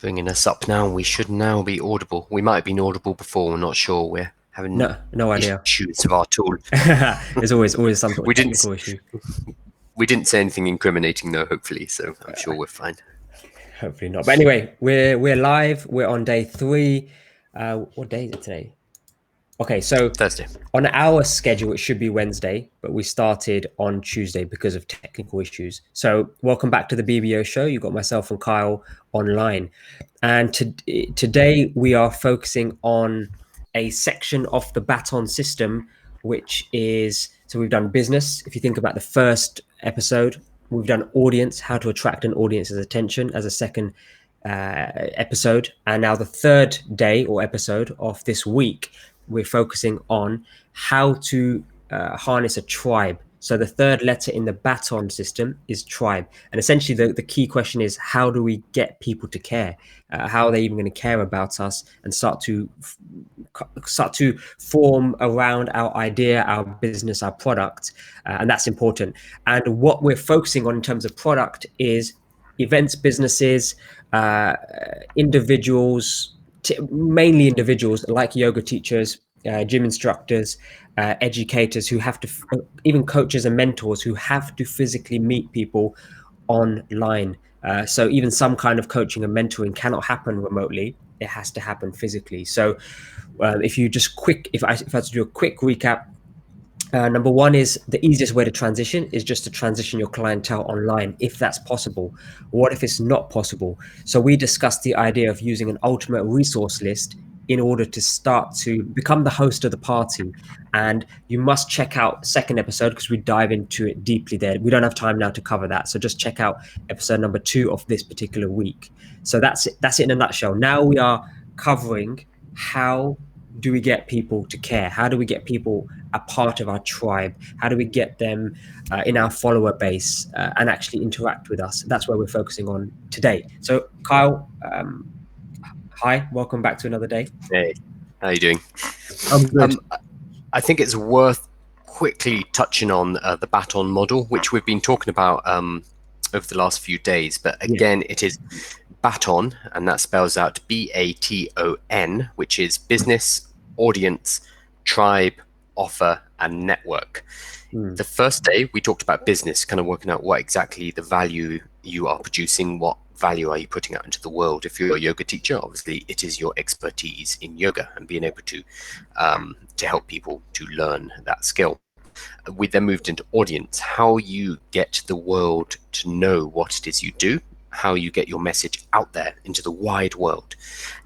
Bringing us up now. We should now be audible. We might have been audible before. We're not sure. We're having No idea. issues with our tool. There's always some sort We of didn't. technical issue. We didn't say anything incriminating though. Hopefully, so I'm sure we're fine. Hopefully not. But anyway, we're live. We're on day 3. What day is it today? Okay, so Thursday. on our schedule, it should be Wednesday, but we started on Tuesday because of technical issues. So welcome back to the BBO show. You've got myself and Kyle online. And today we are focusing on a section of the baton system, which is, so we've done business. If you think about the first episode, we've done audience, how to attract an audience's attention as a second episode. And now the third day or episode of this week, we're focusing on how to harness a tribe. So the third letter in the baton system is tribe. And essentially the key question is, how do we get people to care? How are they even going to care about us and start to form around our idea, our business, our product? And that's important. And what we're focusing on in terms of product is events, businesses, individuals, mainly individuals like yoga teachers, gym instructors, educators who have to, even coaches and mentors who have to physically meet people online. So even some kind of coaching and mentoring cannot happen remotely. It has to happen physically. So if I had to do a quick recap, number one is the easiest way to transition is just to transition your clientele online, if that's possible. What if it's not possible? So we discussed the idea of using an ultimate resource list in order to start to become the host of the party. And you must check out second episode because we dive into it deeply there. We don't have time now to cover that. So just check out episode number 2 of this particular week. So that's it in a nutshell. Now we are covering how do we get people to care? How do we get people a part of our tribe? How do we get them in our follower base and actually interact with us? That's where we're focusing on today. So Kyle, hi, welcome back to another day. Hey, how are you doing? I'm good. I think it's worth quickly touching on the baton model, which we've been talking about over the last few days. But again, It is baton, and that spells out BATON, which is business, audience, tribe, offer, and network. The first day we talked about business, kind of working out what exactly the value you are producing, what value are you putting out into the world. If you're a yoga teacher, obviously it is your expertise in yoga and being able to help people to learn that skill. We then moved into audience, how you get the world to know what it is you do, how you get your message out there into the wide world.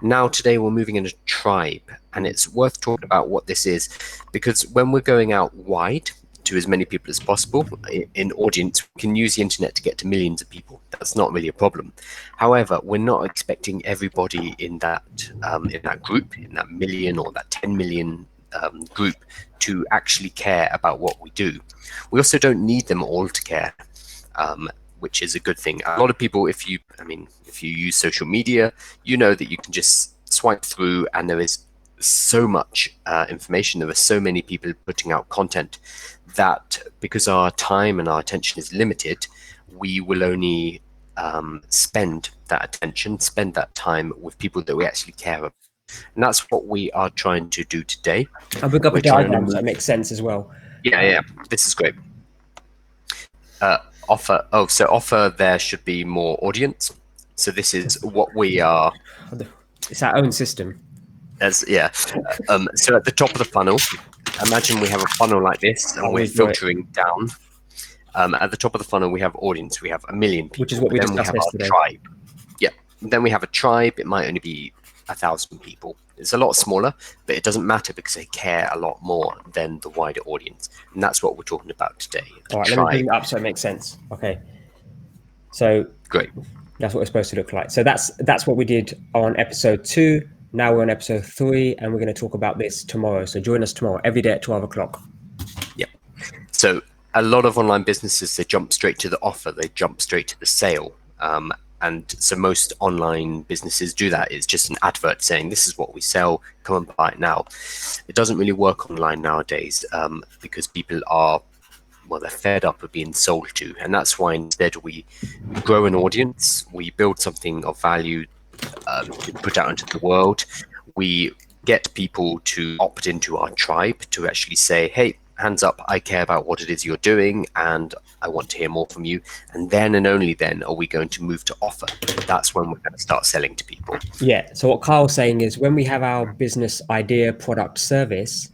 Now today we're moving into tribe, and it's worth talking about what this is, because when we're going out wide to as many people as possible in audience, we can use the internet to get to millions of people. That's not really a problem. However, we're not expecting everybody in that group, in that million or that 10 million group, to actually care about what we do. We also don't need them all to care, which is a good thing. A lot of people, if you use social media, you know that you can just swipe through and there is so much information. There are so many people putting out content that because our time and our attention is limited, we will only spend that time with people that we actually care about. And that's what we are trying to do today. I'll bring up a diagram so that makes sense as well. Yeah, this is great. Offer, there should be more audience. So this is what we are. It's our own system. So at the top of the funnel, imagine we have a funnel like this, and we're filtering down. At the top of the funnel, we have audience. We have 1 million people. Which is what we discussed yesterday. Tribe. Yeah. Then we have a tribe. It might only be 1,000 people. It's a lot smaller, but it doesn't matter because they care a lot more than the wider audience. And that's what we're talking about today. All right, let me bring it up so it makes sense. Okay. So great. That's what it's supposed to look like. So that's what we did on episode 2. Now we're on episode 3, and we're going to talk about this tomorrow. So join us tomorrow, every day at 12 o'clock. Yeah. So a lot of online businesses, they jump straight to the offer. They jump straight to the sale. And so most online businesses do that. It's just an advert saying, this is what we sell, come and buy it now. It doesn't really work online nowadays because people are, they're fed up of being sold to. And that's why instead we grow an audience, we build something of value, put out into the world. We get people to opt into our tribe to actually say, hey, hands up, I care about what it is you're doing and I want to hear more from you. And then and only then are we going to move to offer. That's when we're going to start selling to people. Yeah. So what Carl's saying is when we have our business idea, product, service,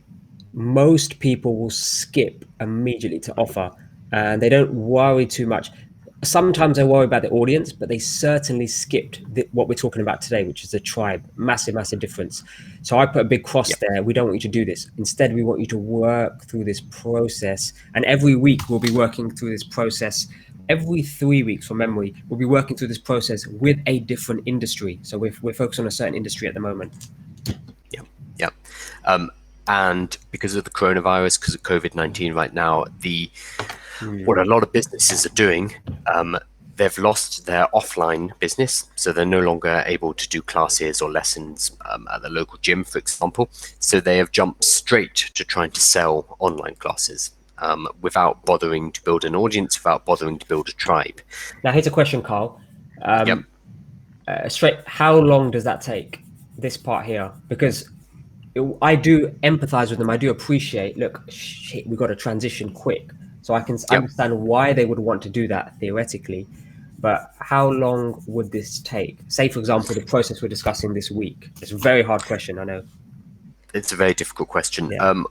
most people will skip immediately to offer and they don't worry too much. Sometimes they worry about the audience, but they certainly skipped what we're talking about today, which is the tribe. Massive, massive difference. So I put a big cross there. We don't want you to do this. Instead, we want you to work through this process. And every week we'll be working through this process. Every 3 weeks from memory, we'll be working through this process with a different industry. So we're focused on a certain industry at the moment. Yeah. And because of the coronavirus, because of COVID-19 right now, what a lot of businesses are doing, they've lost their offline business. So they're no longer able to do classes or lessons at the local gym, for example. So they have jumped straight to trying to sell online classes without bothering to build an audience, without bothering to build a tribe. Now, here's a question, Carl. Straight, how long does that take, this part here? Because I do empathize with them. I do appreciate, look, shit, we've got to transition quick. So I can understand why they would want to do that theoretically. But how long would this take? Say, for example, the process we're discussing this week. It's a very hard question, I know. It's a very difficult question. Yeah.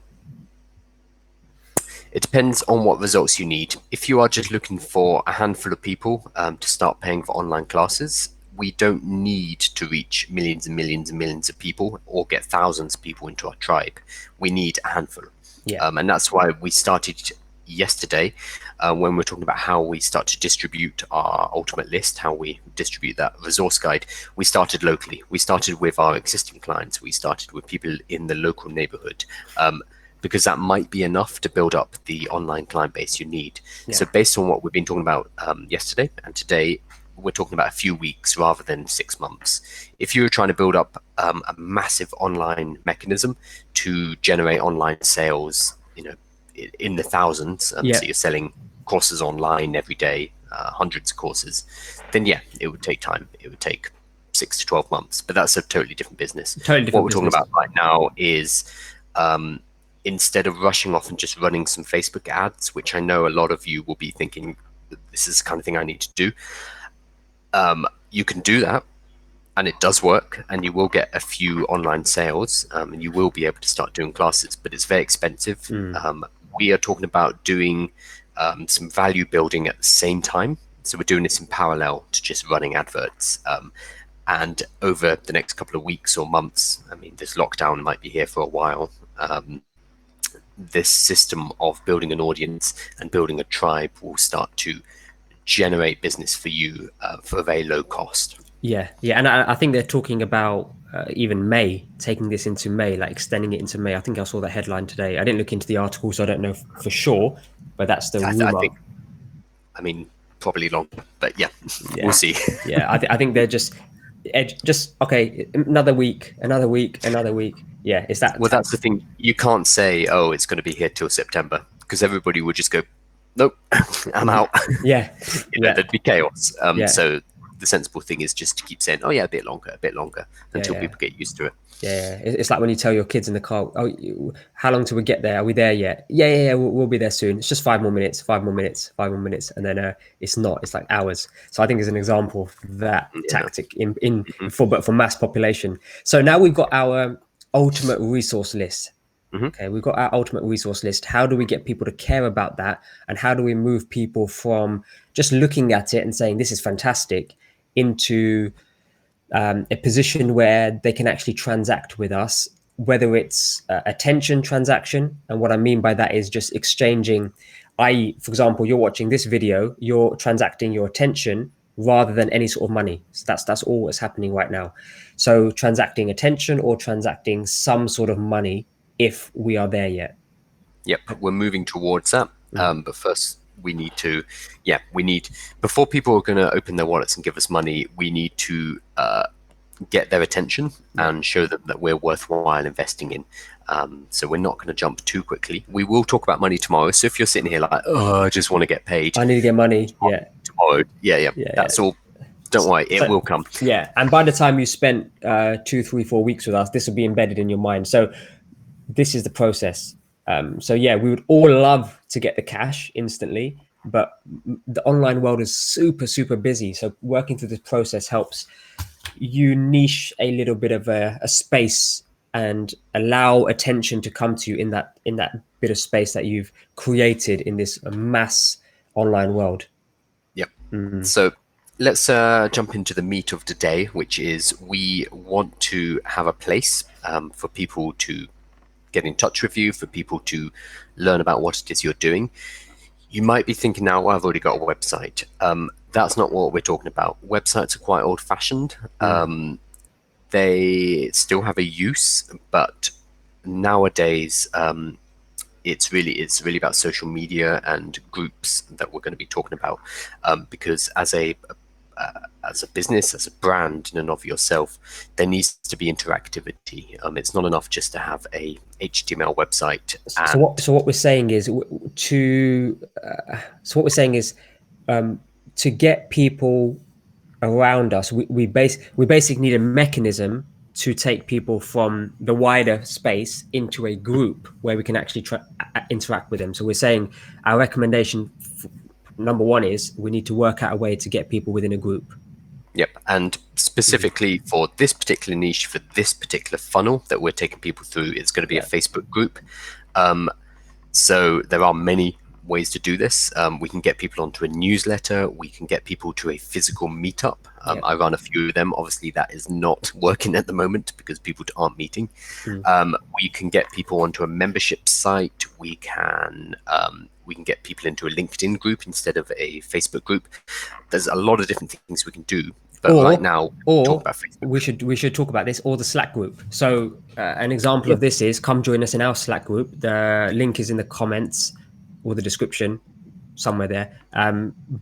It depends on what results you need. If you are just looking for a handful of people to start paying for online classes, we don't need to reach millions and millions and millions of people or get thousands of people into our tribe. We need a handful. And that's why we started yesterday when we're talking about how we start to distribute our ultimate list, how we distribute that resource guide. We started locally. We started with our existing clients. We started with people in the local neighborhood. Because that might be enough to build up the online client base you need. So based on what we've been talking about yesterday and today, we're talking about a few weeks rather than 6 months. If you're trying to build up a massive online mechanism to generate online sales, in the thousands, so you're selling courses online every day, hundreds of courses, then it would take time. It would take 6 to 12 months, but that's a totally different business. What we're talking about right now is instead of rushing off and just running some Facebook ads, which I know a lot of you will be thinking, this is the kind of thing I need to do. You can do that, and it does work, and you will get a few online sales, and you will be able to start doing classes, but it's very expensive. We are talking about doing some value building at the same time. So we're doing this in parallel to just running adverts. And over the next couple of weeks or months, I mean, this lockdown might be here for a while. This system of building an audience and building a tribe will start to generate business for you for a very low cost. And I think they're talking about even May, taking this into May, like extending it into May. I think I saw that headline today. I didn't look into the article, so I don't know for sure, but that's the rumor. I mean, probably longer, but we'll see. I think they're just okay, another week. It's that. Well, that's the thing. You can't say, oh, it's going to be here till September, because everybody would just go, nope, I'm out. There'd be chaos. So the sensible thing is just to keep saying, oh yeah, a bit longer until people get used to it. It's like when you tell your kids in the car, oh, how long till we get there? Are we there yet? We'll be there soon. It's just 5 more minutes, and then it's like hours. So I think it's an example of that tactic for mass population. So now we've got our ultimate resource list. Okay, we've got our ultimate resource list. How do we get people to care about that, and how do we move people from just looking at it and saying this is fantastic into a position where they can actually transact with us, whether it's attention transaction. And what I mean by that is just exchanging, i.e., for example, you're watching this video, you're transacting your attention rather than any sort of money. So that's all that's happening right now. So transacting attention or transacting some sort of money if we are there yet. Yep, we're moving towards that. But first, we need to, before people are going to open their wallets and give us money, we need to get their attention and show them that we're worthwhile investing in. So we're not going to jump too quickly. We will talk about money tomorrow. So if you're sitting here like, oh, I just want to get paid, I need to get money. Tomorrow. That's all Don't worry, it will come. Yeah, and by the time you spent 2, 3, 4 weeks with us, this will be embedded in your mind. So this is the process. So yeah, we would all love to get the cash instantly, but the online world is super, super busy. So working through this process helps you niche a little bit of a space and allow attention to come to you in that bit of space that you've created in this mass online world. Yep. So let's jump into the meat of today, which is we want to have a place for people to get in touch with you, for people to learn about what it is you're doing. You might be thinking now, well, I've already got a website. That's not what we're talking about. Websites are quite old-fashioned. They still have a use, but nowadays it's really about social media and groups that we're going to be talking about. Because as a business, as a brand in and of yourself, there needs to be interactivity. It's not enough just to have a HTML website. So what we're saying is to get people around us, we basically need a mechanism to take people from the wider space into a group where we can actually interact with them. So we're saying our recommendation number one is we need to work out a way to get people within a group. Yep, and specifically for this particular niche, for this particular funnel that we're taking people through, it's going to be a Facebook group. So there are many ways to do this. We can get people onto a newsletter. We can get people to a physical meetup. I run a few of them. Obviously, that is not working at the moment because people aren't meeting. We can get people onto a membership site. We can get people into a LinkedIn group instead of a Facebook group. There's a lot of different things we can do. But right now, talk about Facebook. we should talk about this, or the Slack group. So an example of this is come join us in our Slack group. The link is in the comments or the description somewhere there.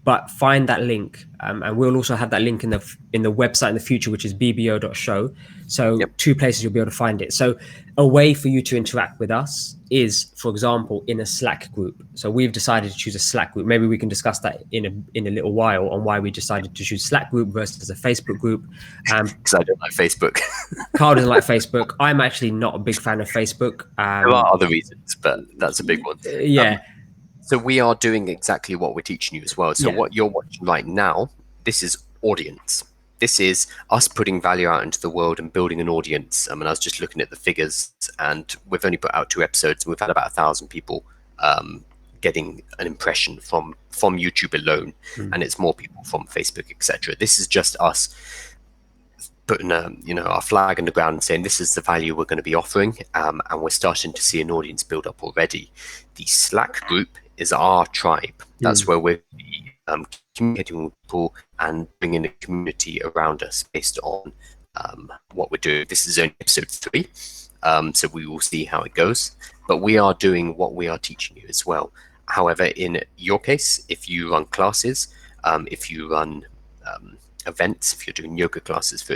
But find that link, and we'll also have that link in the website in the future, which is BBO.SHOW. So two places you'll be able to find it. So a way for you to interact with us is, for example, in a Slack group. So we've decided to choose a Slack group. Maybe we can discuss that in a little while on why we decided to choose Slack group versus a Facebook group. Because I don't like Facebook. Carl doesn't like Facebook. I'm actually not a big fan of Facebook. There are other reasons, but that's a big one. Yeah. So we are doing exactly what we're teaching you as well. So what you're watching right now, this is audience. This is us putting value out into the world and building an audience. I mean, I was just looking at the figures, and we've only put out 2 episodes, and we've had about 1,000 people getting an impression from YouTube alone, and it's more people from Facebook, etc. This is just us putting our flag in the ground and saying this is the value we're going to be offering, and we're starting to see an audience build up already. The Slack group is our tribe. That's where we're communicating with people and bringing a community around us based on what we're doing. This is only episode 3, so we will see how it goes. But we are doing what we are teaching you as well. However, in your case, if you run classes, if you run events, if you're doing yoga classes, for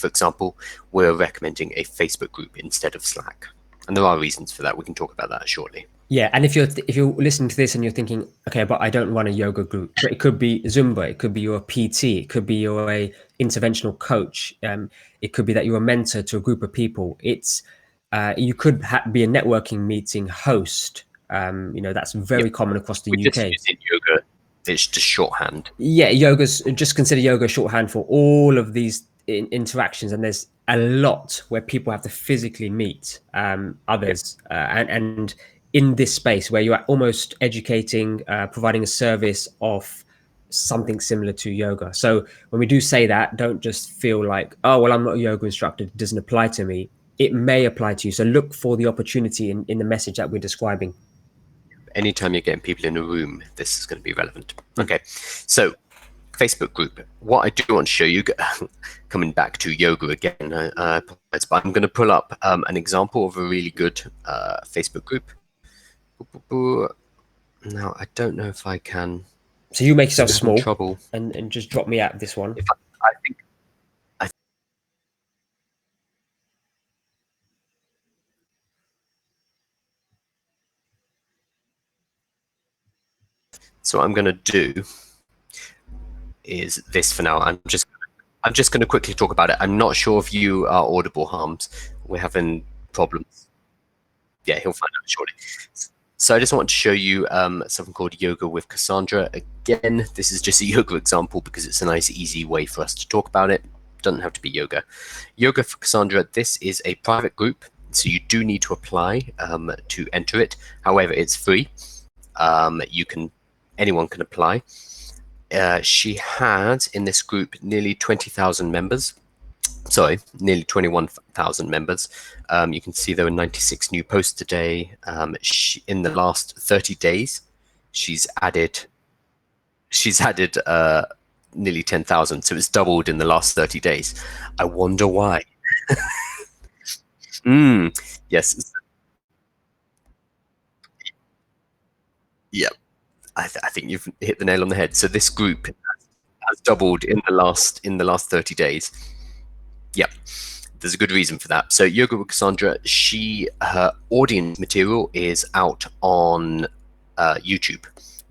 example, we're recommending a Facebook group instead of Slack. And there are reasons for that. We can talk about that shortly. Yeah, and if you're listening to this and you're thinking, okay, but I don't run a yoga group, but it could be Zumba, it could be you're a PT, it could be you're a interventional coach, it could be that you're a mentor to a group of people. It's you could be a networking meeting host. That's very common across the UK. In yoga, it's just shorthand. Yeah, just consider yoga shorthand for all of these interactions, and there's a lot where people have to physically meet others, and in this space where you're almost educating, providing a service of something similar to yoga. So when we do say that, don't just feel like, oh, well, I'm not a yoga instructor, it doesn't apply to me. It may apply to you. So look for the opportunity in the message that we're describing. Anytime you're getting people in a room, this is going to be relevant. Okay, so Facebook group. What I do want to show you, coming back to yoga again, but I'm going to pull up an example of a really good Facebook group. Now, I don't know if I can. So you make yourself small trouble. And just drop me out of this one. I think. So what I'm going to do is this for now. I'm just going to quickly talk about it. I'm not sure if you are audible, Harms. We're having problems. Yeah, he'll find out shortly. So I just want to show you something called Yoga with Cassandra. Again, this is just a yoga example because it's a nice, easy way for us to talk about it. Doesn't have to be yoga. Yoga for Cassandra, this is a private group, so you do need to apply to enter it. However, it's free. Anyone can apply. She had in this group nearly 20,000 members. Sorry, nearly 21,000 members. You can see there were 96 new posts today. In the last 30 days, she's added nearly 10,000. So it's doubled in the last 30 days. I wonder why. Yes. Yeah, I think you've hit the nail on the head. So this group has doubled in the last 30 days. Yep, there's a good reason for that. So Yoga with Cassandra, her audience material is out on YouTube.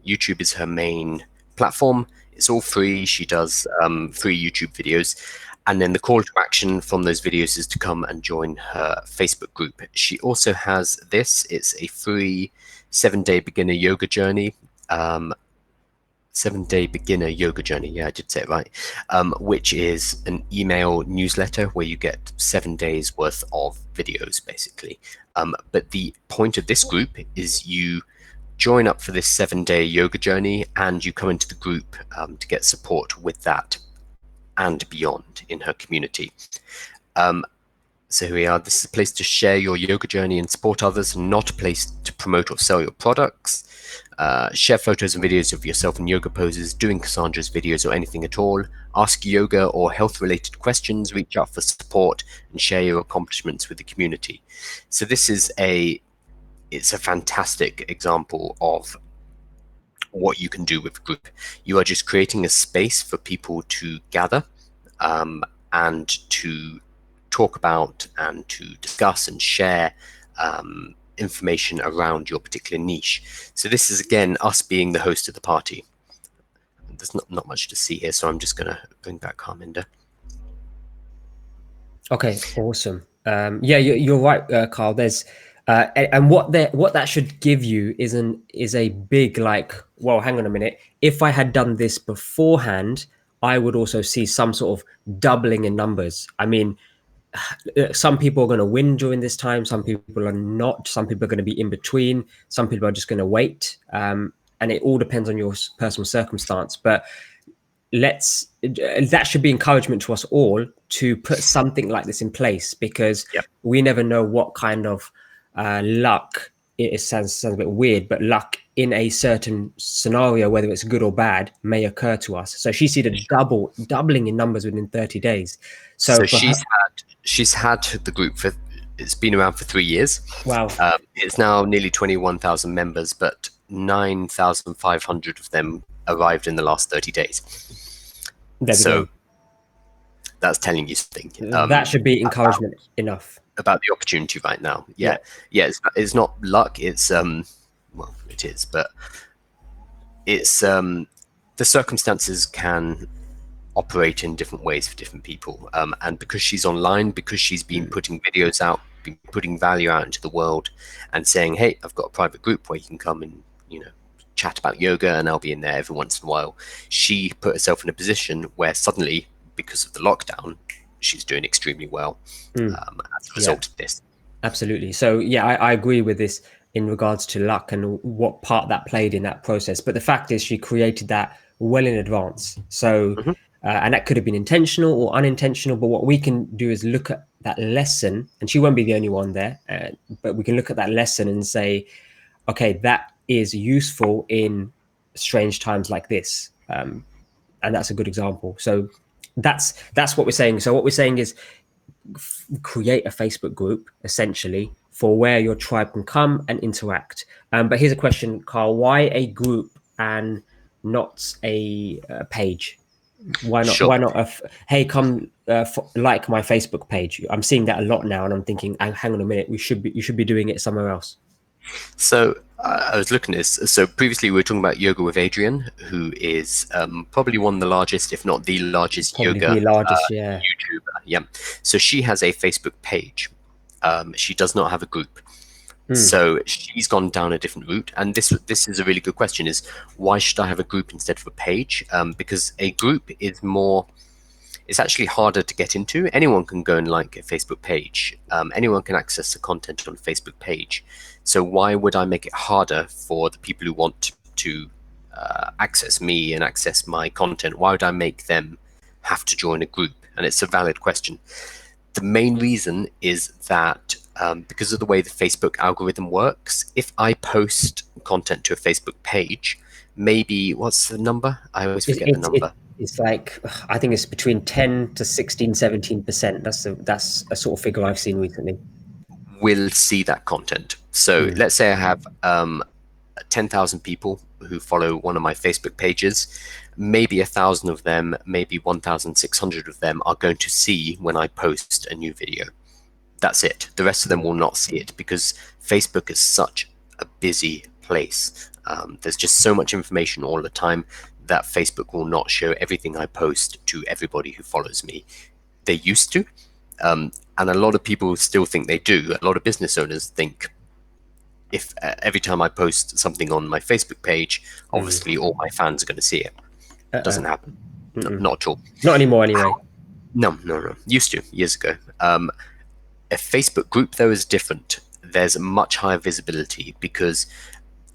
YouTube is her main platform. It's all free. She does free YouTube videos. And then the call to action from those videos is to come and join her Facebook group. She also has this. It's a free 7-day beginner yoga journey. 7-day beginner yoga journey. Yeah, I did say it right. Which is an email newsletter where you get 7 days worth of videos, basically. But the point of this group is you join up for this 7-day yoga journey and you come into the group to get support with that and beyond in her community. So here we are. This is a place to share your yoga journey and support others, not a place to promote or sell your products. Share photos and videos of yourself in yoga poses, doing Cassandra's videos or anything at all. Ask yoga or health-related questions, reach out for support, and share your accomplishments with the community. So this is it's a fantastic example of what you can do with a group. You are just creating a space for people to gather and to talk about and to discuss and share information around your particular niche. So this is, again, us being the host of the party. There's not much to see here, so I'm just going to bring back Harminder. Okay, awesome. Yeah, you're right, Carl. There's and what that should give you is a big, like, well, hang on a minute. If I had done this beforehand, I would also see some sort of doubling in numbers. I mean, some people are going to win during this time. Some people are not. Some people are going to be in between. Some people are just going to wait. And it all depends on your personal circumstance. But that should be encouragement to us all to put something like this in place, because we never know what kind of luck, it sounds a bit weird, but luck in a certain scenario, whether it's good or bad, may occur to us. So she's seen a doubling in numbers within 30 days. So she's had the group it's been around for 3 years. Wow. It's now nearly 21,000 members, but 9,500 of them arrived in the last 30 days. So that's telling you something. That should be encouragement enough about the opportunity right now. Yeah. It's not luck. It's well, it is, but it's the circumstances can operate in different ways for different people. And because she's online, because she's been putting videos out, been putting value out into the world, and saying, "Hey, I've got a private group where you can come and chat about yoga, and I'll be in there every once in a while." She put herself in a position where suddenly, because of the lockdown, she's doing extremely well as a result of this. Absolutely. So yeah, I agree with this in regards to luck and what part that played in that process. But the fact is, she created that well in advance. So and that could have been intentional or unintentional. But what we can do is look at that lesson, and she won't be the only one there. But we can look at that lesson and say, okay, that is useful in strange times like this, and that's a good example. So that's what we're saying. So what we're saying is create a Facebook group, essentially, for where your tribe can come and interact. But here's a question, Carl: why a group and not a page? Why not? Sure. Why not? Hey, come like my Facebook page. I'm seeing that a lot now, and I'm thinking, hang on a minute, you should be doing it somewhere else. So I was looking at this. So previously we were talking about Yoga with Adrian, who is probably one of the largest, if not the largest Probably yoga the largest, yeah. YouTuber. Yeah. So she has a Facebook page. She does not have a group. Mm. So she's gone down a different route, and this is a really good question: is why should I have a group instead of a page? Because a group is more, it's actually harder to get into. Anyone can go and like a Facebook page. Anyone can access the content on a Facebook page. So why would I make it harder for the people who want to access me and access my content? Why would I make them have to join a group? And it's a valid question. The main reason is that because of the way the Facebook algorithm works, if I post content to a Facebook page, maybe what's the number? I always It, forget the it, it, number. it's like, I think it's between 10 to 16, 17%. That's a sort of figure I've seen recently. Will see that content. So Mm. let's say I have 10,000 people who follow one of my Facebook pages. Maybe 1,000 of them, maybe 1,600 of them are going to see when I post a new video. That's it. The rest of them will not see it because Facebook is such a busy place. There's just so much information all the time that Facebook will not show everything I post to everybody who follows me. They used to, and a lot of people still think they do. A lot of business owners think if every time I post something on my Facebook page, Mm. obviously all my fans are going to see it. Uh-uh. Doesn't happen. No, Mm-mm. not at all. Not anymore, anyway. No, no, no. Used to years ago. A Facebook group though is different. There's much higher visibility because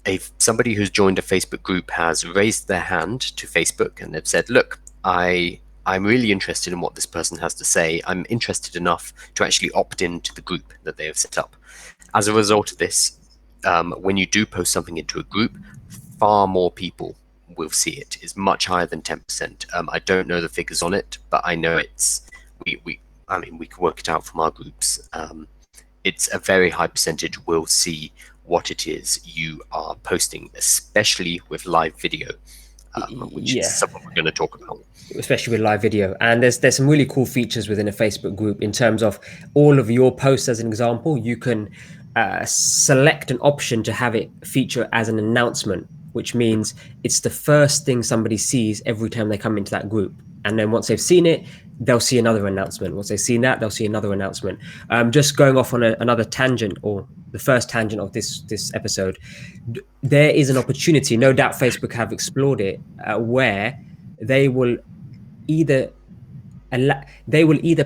if somebody who's joined a Facebook group has raised their hand to Facebook and they've said, "Look, I'm really interested in what this person has to say. I'm interested enough to actually opt into the group that they have set up." As a result of this, when you do post something into a group, far more people will see it. It's much higher than 10%. I don't know the figures on it, but I know it's we I mean we can work it out from our groups. It's a very high percentage will see what it is you are posting, especially with live video, which is Yeah, something we're going to talk about. especially with live video. And there's some really cool features within a Facebook group in terms of all of your posts. As an example, you can select an option to have it feature as an announcement, which means it's the first thing somebody sees every time they come into that group. And then once they've seen it, they'll see another announcement. Once they've seen that, they'll see another announcement. Just going off on another tangent, or the first tangent of this episode, there is an opportunity. No doubt, Facebook have explored it, where they will either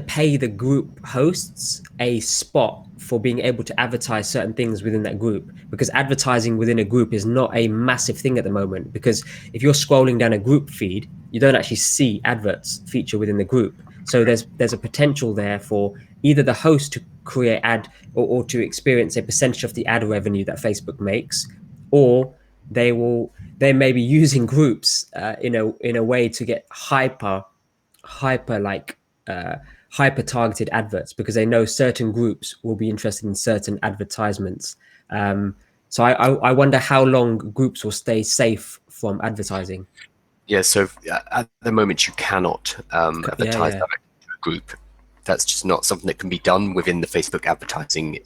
pay the group hosts a spot for being able to advertise certain things within that group, because advertising within a group is not a massive thing at the moment, because if you're scrolling down a group feed, you don't actually see adverts feature within the group. So there's a potential there for either the host to create ad, or to experience a percentage of the ad revenue that Facebook makes, or they may be using groups in a way to get hyper like hyper targeted adverts, because they know certain groups will be interested in certain advertisements. So I wonder how long groups will stay safe from advertising. Yeah, so at the moment you cannot Yeah, advertise yeah. directly to a group. That's just not something that can be done within the Facebook advertising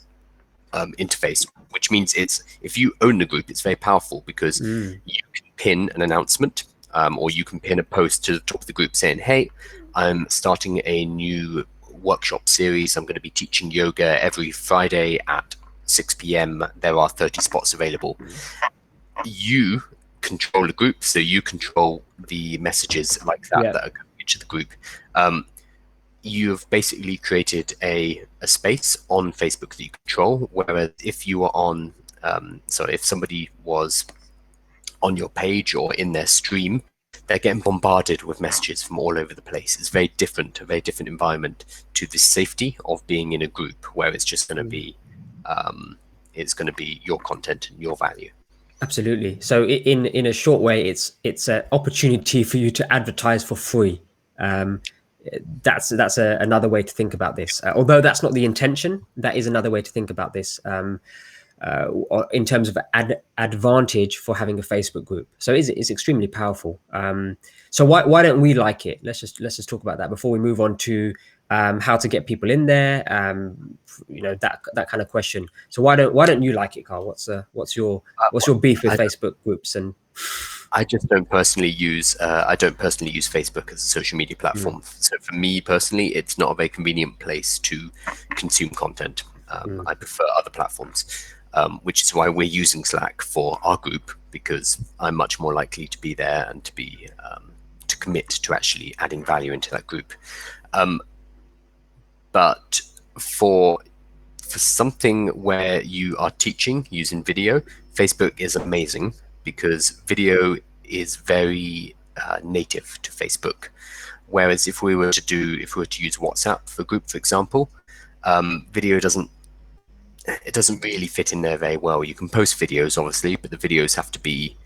interface, which means it's if you own the group, it's very powerful because Mm. you can pin an announcement or you can pin a post to the top of the group saying, "Hey, I'm starting a new workshop series. I'm going to be teaching yoga every Friday at 6 p.m. There are 30 spots available." You control the group, so you control the messages like that Yeah. that are going into the group. You've basically created a space on Facebook that you control. Whereas if you were on, so if somebody was on your page or in their stream, they're getting bombarded with messages from all over the place. It's very different, a very different environment to the safety of being in a group where it's just going to be, it's going to be your content and your value. Absolutely. So in a short way, it's an opportunity for you to advertise for free. Um, that's another way to think about this. Although that's not the intention, that is another way to think about this. In terms of advantage for having a Facebook group, so it's extremely powerful. So why don't we like it? Let's just talk about that before we move on to how to get people in there, that kind of question. So why don't you like it, Carl? What's your beef with Facebook groups? And I just don't personally use Facebook as a social media platform. So for me personally, it's not a very convenient place to consume content. I prefer other platforms, which is why we're using Slack for our group, because I'm much more likely to be there and to be to commit to actually adding value into that group. But for something where you are teaching using video, Facebook is amazing, because video is very native to Facebook. Whereas if we were to use WhatsApp for group, for example, video doesn't really fit in there very well. You can post videos, obviously, but the videos have to be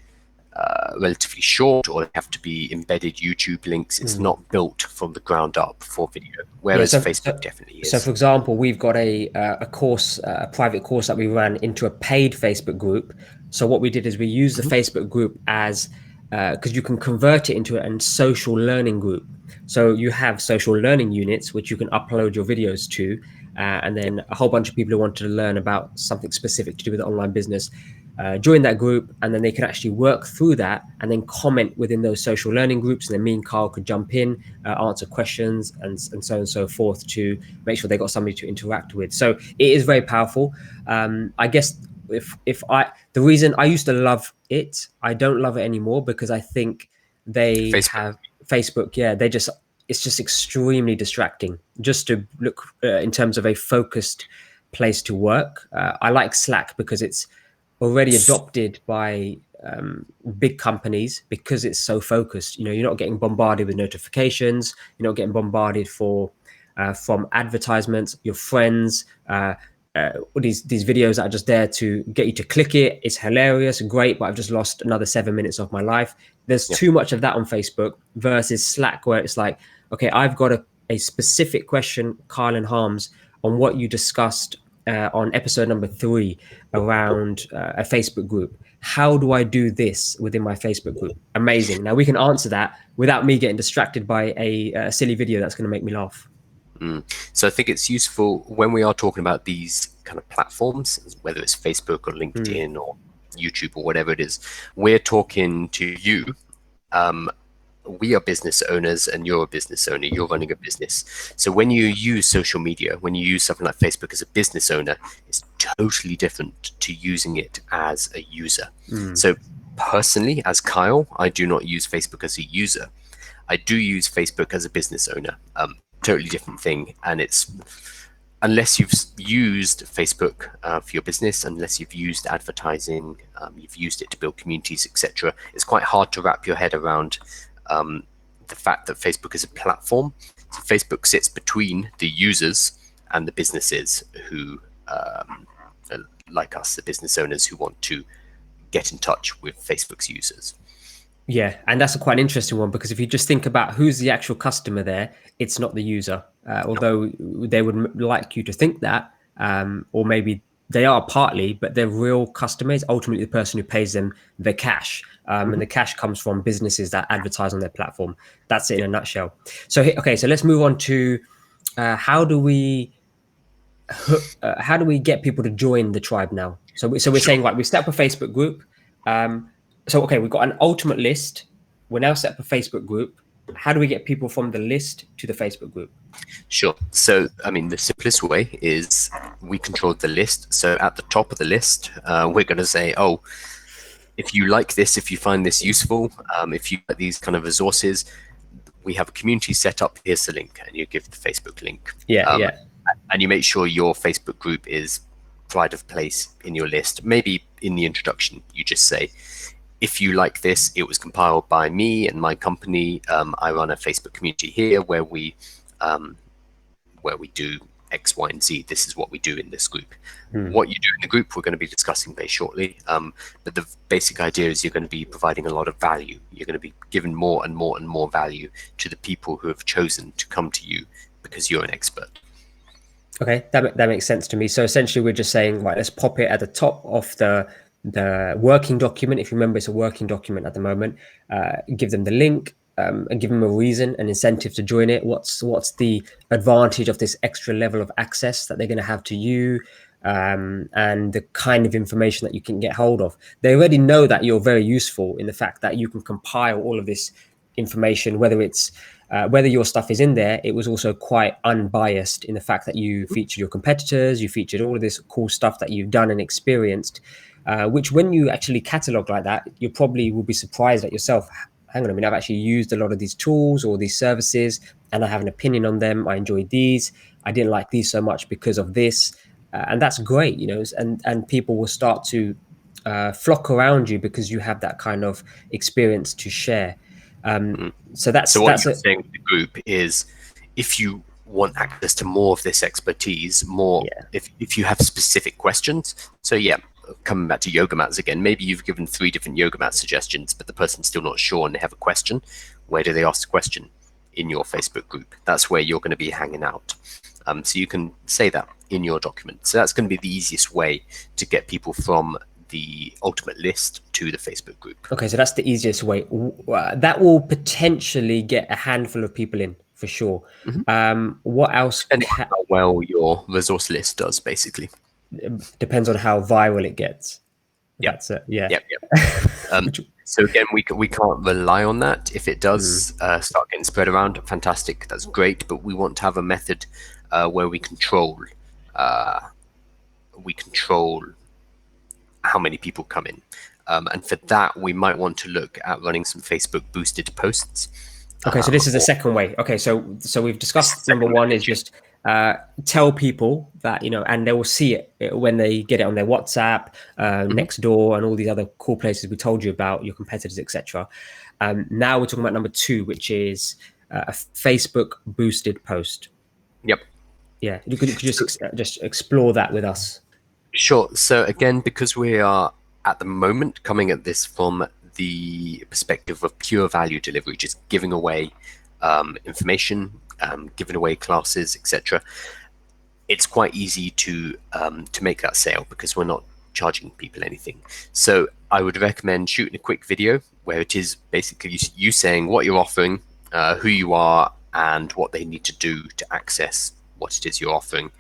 relatively short, or they have to be embedded YouTube links. It's not built from the ground up for video, whereas Facebook definitely is. So, for example, we've got a course, a private course that we ran into a paid Facebook group. So what we did is we used the Facebook group as because you can convert it into a social learning group. So you have social learning units which you can upload your videos to, and then a whole bunch of people who want to learn about something specific to do with online business join that group, and then they can actually work through that and then comment within those social learning groups, and then me and Carl could jump in, answer questions, and so on and so forth, to make sure they got somebody to interact with. So it is very powerful. I guess the reason I used to love it, I don't love it anymore, because I think they have Facebook. Yeah, it's just extremely distracting just to look in terms of a focused place to work. I like Slack because it's already adopted by big companies, because it's so focused. You're not getting bombarded with notifications. You're not getting bombarded from advertisements, your friends, these videos that are just there to get you to click it. It's hilarious, great, but I've just lost another 7 minutes of my life. There's too much of that on Facebook versus Slack, where it's like, okay, I've got a specific question, Carl and Harms, on what you discussed on episode number 3 around a Facebook group. How do I do this within my Facebook group? Amazing. Now we can answer that without me getting distracted by a silly video that's going to make me laugh. So I think it's useful when we are talking about these kind of platforms, whether it's Facebook or LinkedIn or YouTube or whatever it is, we're talking to you. We are business owners, and you're a business owner. You're running a business. So when you use social media, when you use something like Facebook as a business owner, it's totally different to using it as a user. So personally, as Kyle, I do not use Facebook as a user. I do use Facebook as a business owner. Totally different thing. And it's, unless you've used Facebook for your business, unless you've used advertising, you've used it to build communities, etc., it's quite hard to wrap your head around the fact that Facebook is a platform. So Facebook sits between the users and the businesses who, like us, the business owners who want to get in touch with Facebook's users. Yeah, and that's quite an interesting one, because if you just think about who's the actual customer there, it's not the user. Although they would like you to think that, or maybe they are partly, but their real customer is ultimately the person who pays them the cash. And the cash comes from businesses that advertise on their platform. That's it in a nutshell. So, okay, so let's move on to how do we get people to join the tribe now? So we're saying, right, we set up a Facebook group. So, okay, we've got an ultimate list. We're now set up a Facebook group. How do we get people from the list to the Facebook group? Sure. So, I mean, the simplest way is we control the list. So at the top of the list, we're going to say, oh, if you like this, if you find this useful, if you like these kind of resources, we have a community set up. Here's the link, and you give the Facebook link. Yeah. And you make sure your Facebook group is pride of place in your list. Maybe in the introduction, you just say, if you like this, it was compiled by me and my company. I run a Facebook community here where we do X, Y, and Z. This is what we do in this group. What you do in the group, we're going to be discussing very shortly. But the basic idea is you're going to be providing a lot of value. You're going to be giving more and more and more value to the people who have chosen to come to you because you're an expert. Okay, that makes sense to me. So essentially, we're just saying, right, let's pop it at the top of the working document. If you remember, it's a working document at the moment. Give them the link. and give them a reason, an incentive to join it. What's the advantage of this extra level of access that they're going to have to you, and the kind of information that you can get hold of. They already know that you're very useful in the fact that you can compile all of this information, whether it's whether your stuff is in there. It was also quite unbiased in the fact that you featured your competitors, you featured all of this cool stuff that you've done and experienced, which when you actually catalog like that, you probably will be surprised at yourself. Hang on a minute, I've actually used a lot of these tools or these services and I have an opinion on them. I enjoyed these. I didn't like these so much because of this. And that's great, you know, and people will start to flock around you because you have that kind of experience to share. So what you're saying with the group is, if you want access to more of this expertise, if you have specific questions. So coming back to yoga mats again, maybe you've given 3 different yoga mat suggestions, but the person's still not sure and they have a question. Where do they ask the question? In your Facebook group. That's where you're going to be hanging out. So you can say that in your document. So that's going to be the easiest way to get people from the ultimate list to the Facebook group. Okay, so that's the easiest way. That will potentially get a handful of people in for sure. What else? Depending on how well your resource list does, basically. Depends on how viral it gets. Yep. That's it. Yeah. Yep. So again, we can't rely on that. If it does start getting spread around, fantastic. That's great. But we want to have a method where we control how many people come in. And for that, we might want to look at running some Facebook boosted posts. Okay, so this is the second way. Okay, so we've discussed number one is just tell people that, you know, and they will see it when they get it on their WhatsApp, Nextdoor, and all these other cool places we told you about, your competitors, etc. Now we're talking about number 2, which is a Facebook boosted post. Yep. Yeah, you could just explore that with us. Sure. So again, because we are at the moment coming at this from the perspective of pure value delivery, just giving away information, giving away classes, etc. It's quite easy to make that sale because we're not charging people anything. So I would recommend shooting a quick video where it is basically you saying what you're offering, who you are, and what they need to do to access what it is you're offering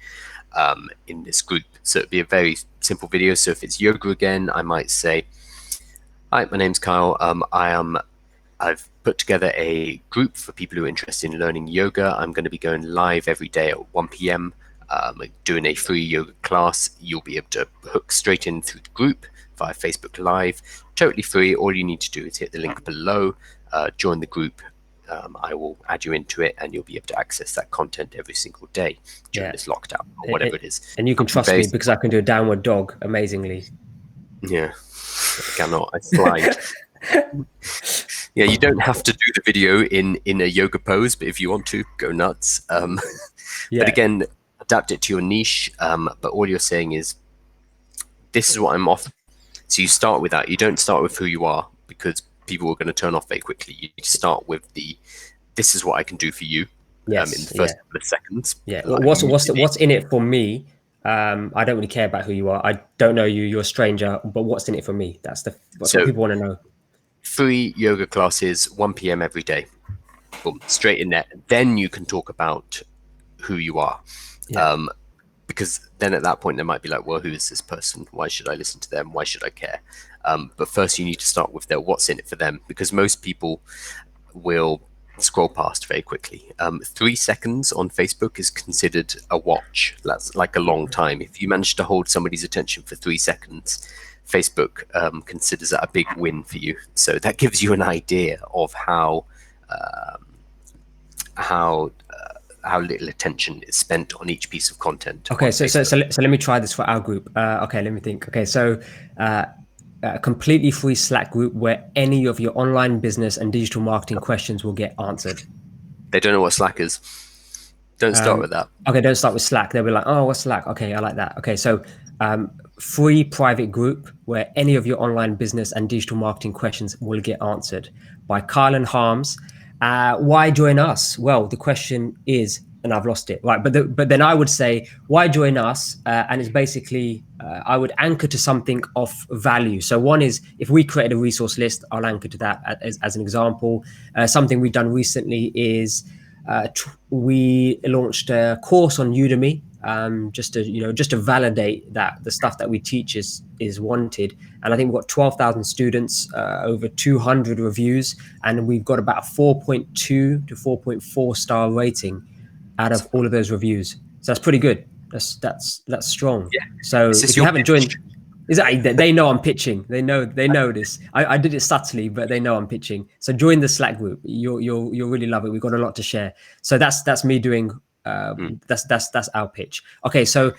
in this group. So it'd be a very simple video. So if it's yoga again, I might say, "Hi, my name's Kyle. I've put together a group for people who are interested in learning yoga. I'm going to be going live every day at 1 p.m. Doing a free yoga class. You'll be able to hook straight in through the group via Facebook Live, totally free. All you need to do is hit the link below, join the group. I will add you into it, and you'll be able to access that content every single day during this lockdown or whatever it is." And you can trust me because I can do a downward dog amazingly. Yeah, I cannot. I slide. Yeah, you don't have to do the video in a yoga pose, but if you want to, go nuts. But again, adapt it to your niche. But all you're saying is, this is what I'm offering. So you start with that. You don't start with who you are, because people are going to turn off very quickly. You start with this is what I can do for you. In the first couple of seconds. Yeah. What's in it for me? I don't really care about who you are. I don't know you. You're a stranger. But what's in it for me? That's what people want to know. Free yoga classes, 1 p.m. every day. Boom, straight in there. Then you can talk about who you are. Yeah. Because then at that point, they might be like, well, who is this person? Why should I listen to them? Why should I care? But first, you need to start with what's in it for them, because most people will scroll past very quickly. 3 seconds on Facebook is considered a watch. That's like a long time. If you manage to hold somebody's attention for 3 seconds, Facebook considers that a big win for you. So that gives you an idea of how little attention is spent on each piece of content. Okay, so let me try this for our group. Okay, let me think. Okay, so a completely free Slack group where any of your online business and digital marketing questions will get answered. They don't know what Slack is. Don't start with that. Okay, don't start with Slack. They'll be like, oh, what's Slack? Okay, I like that. Okay, so free private group where any of your online business and digital marketing questions will get answered by Kyle and Harms. Why join us? Well, the question is, and I've lost it. Right, but then I would say, why join us? And it's basically I would anchor to something of value. So one is, if we created a resource list, I'll anchor to that as an example. Something we've done recently is we launched a course on Udemy, just to validate that the stuff that we teach is wanted. And I think we've got 12,000 students, over 200 reviews, and we've got about a 4.2 to 4.4 star rating out of all of those reviews. So that's pretty good. That's strong. Yeah. So if you haven't joined, exactly, they know I'm pitching. They know this. I did it subtly, but they know I'm pitching. So join the Slack group. You'll really love it. We've got a lot to share. So that's me doing. That's our pitch. Okay, so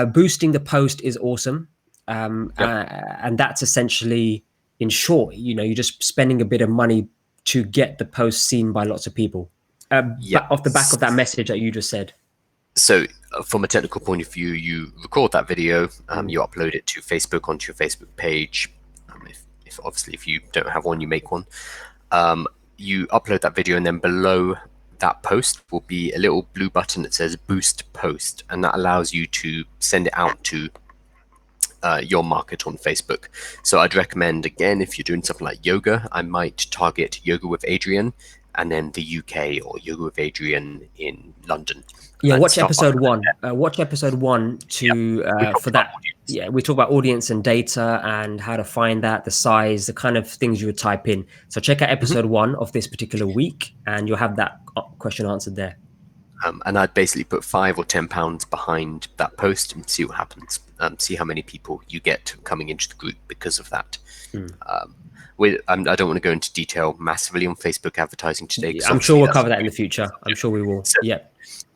boosting the post is awesome, and that's essentially, in short, you're just spending a bit of money to get the post seen by lots of people. Off the back of that message that you just said. So from a technical point of view, you record that video, you upload it to Facebook, onto your Facebook page. If you don't have one, you make one. You upload that video, and then below that post will be a little blue button that says boost post, and that allows you to send it out to your market on Facebook. So I'd recommend, again, if you're doing something like yoga, I might target Yoga with Adrian, and then the UK, or Yoga with Adrian in London. Yeah, watch episode 1. Watch episode 1 for that. Yeah, we talk about audience and data and how to find that, the size, the kind of things you would type in. So check out episode 1 of this particular week, and you'll have that question answered there. And I'd basically put £5 or £10 behind that post and see what happens. See how many people you get coming into the group because of that. I don't want to go into detail massively on Facebook advertising today. I'm sure we'll cover that in the future. I'm sure we will. So,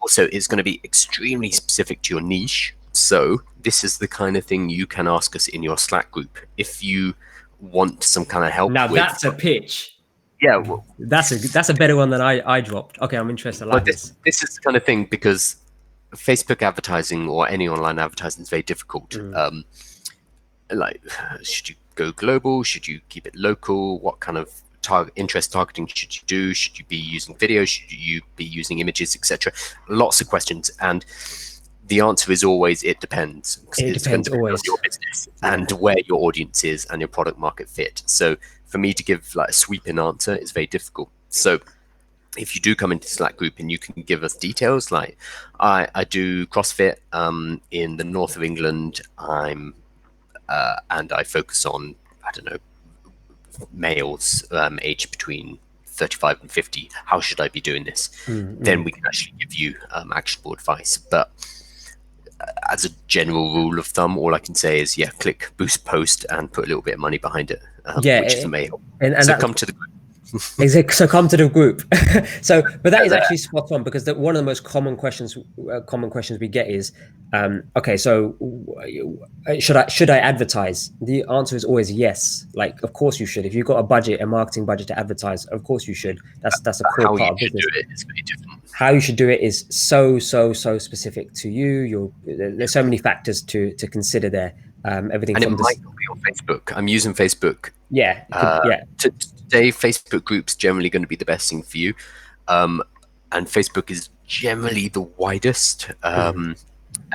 also, it's going to be extremely specific to your niche. So this is the kind of thing you can ask us in your Slack group if you want some kind of help. Now that's a pitch. Yeah, well, that's a better one than I dropped. Okay, I'm interested. This is the kind of thing, because Facebook advertising or any online advertising is very difficult. Like, should you go global? Should you keep it local? What kind of interest targeting should you do? Should you be using video? Should you be using images, etc.? Lots of questions, and the answer is always it depends. It depends always on your business and where your audience is and your product market fit. So for me to give like a sweeping answer is very difficult. So if you do come into Slack group and you can give us details, like I do CrossFit in the north of England, and I focus on, I don't know, males aged between 35 and 50. How should I be doing this? Then we can actually give you actionable advice. But as a general rule of thumb, all I can say is, click boost post and put a little bit of money behind it, which is a male. And so come to the group. So come to the group. But that is actually spot on, because one of the most common questions we get is, okay, so should I advertise? The answer is always yes. Like, of course you should. If you've got a marketing budget to advertise, of course you should. That's a core part of business. How you should do it is very different. How you should do it is so specific to you. There's so many factors to consider there. Everything. And it might not be on Facebook. I'm using Facebook. Today, Facebook groups generally going to be the best thing for you, and Facebook is generally the widest and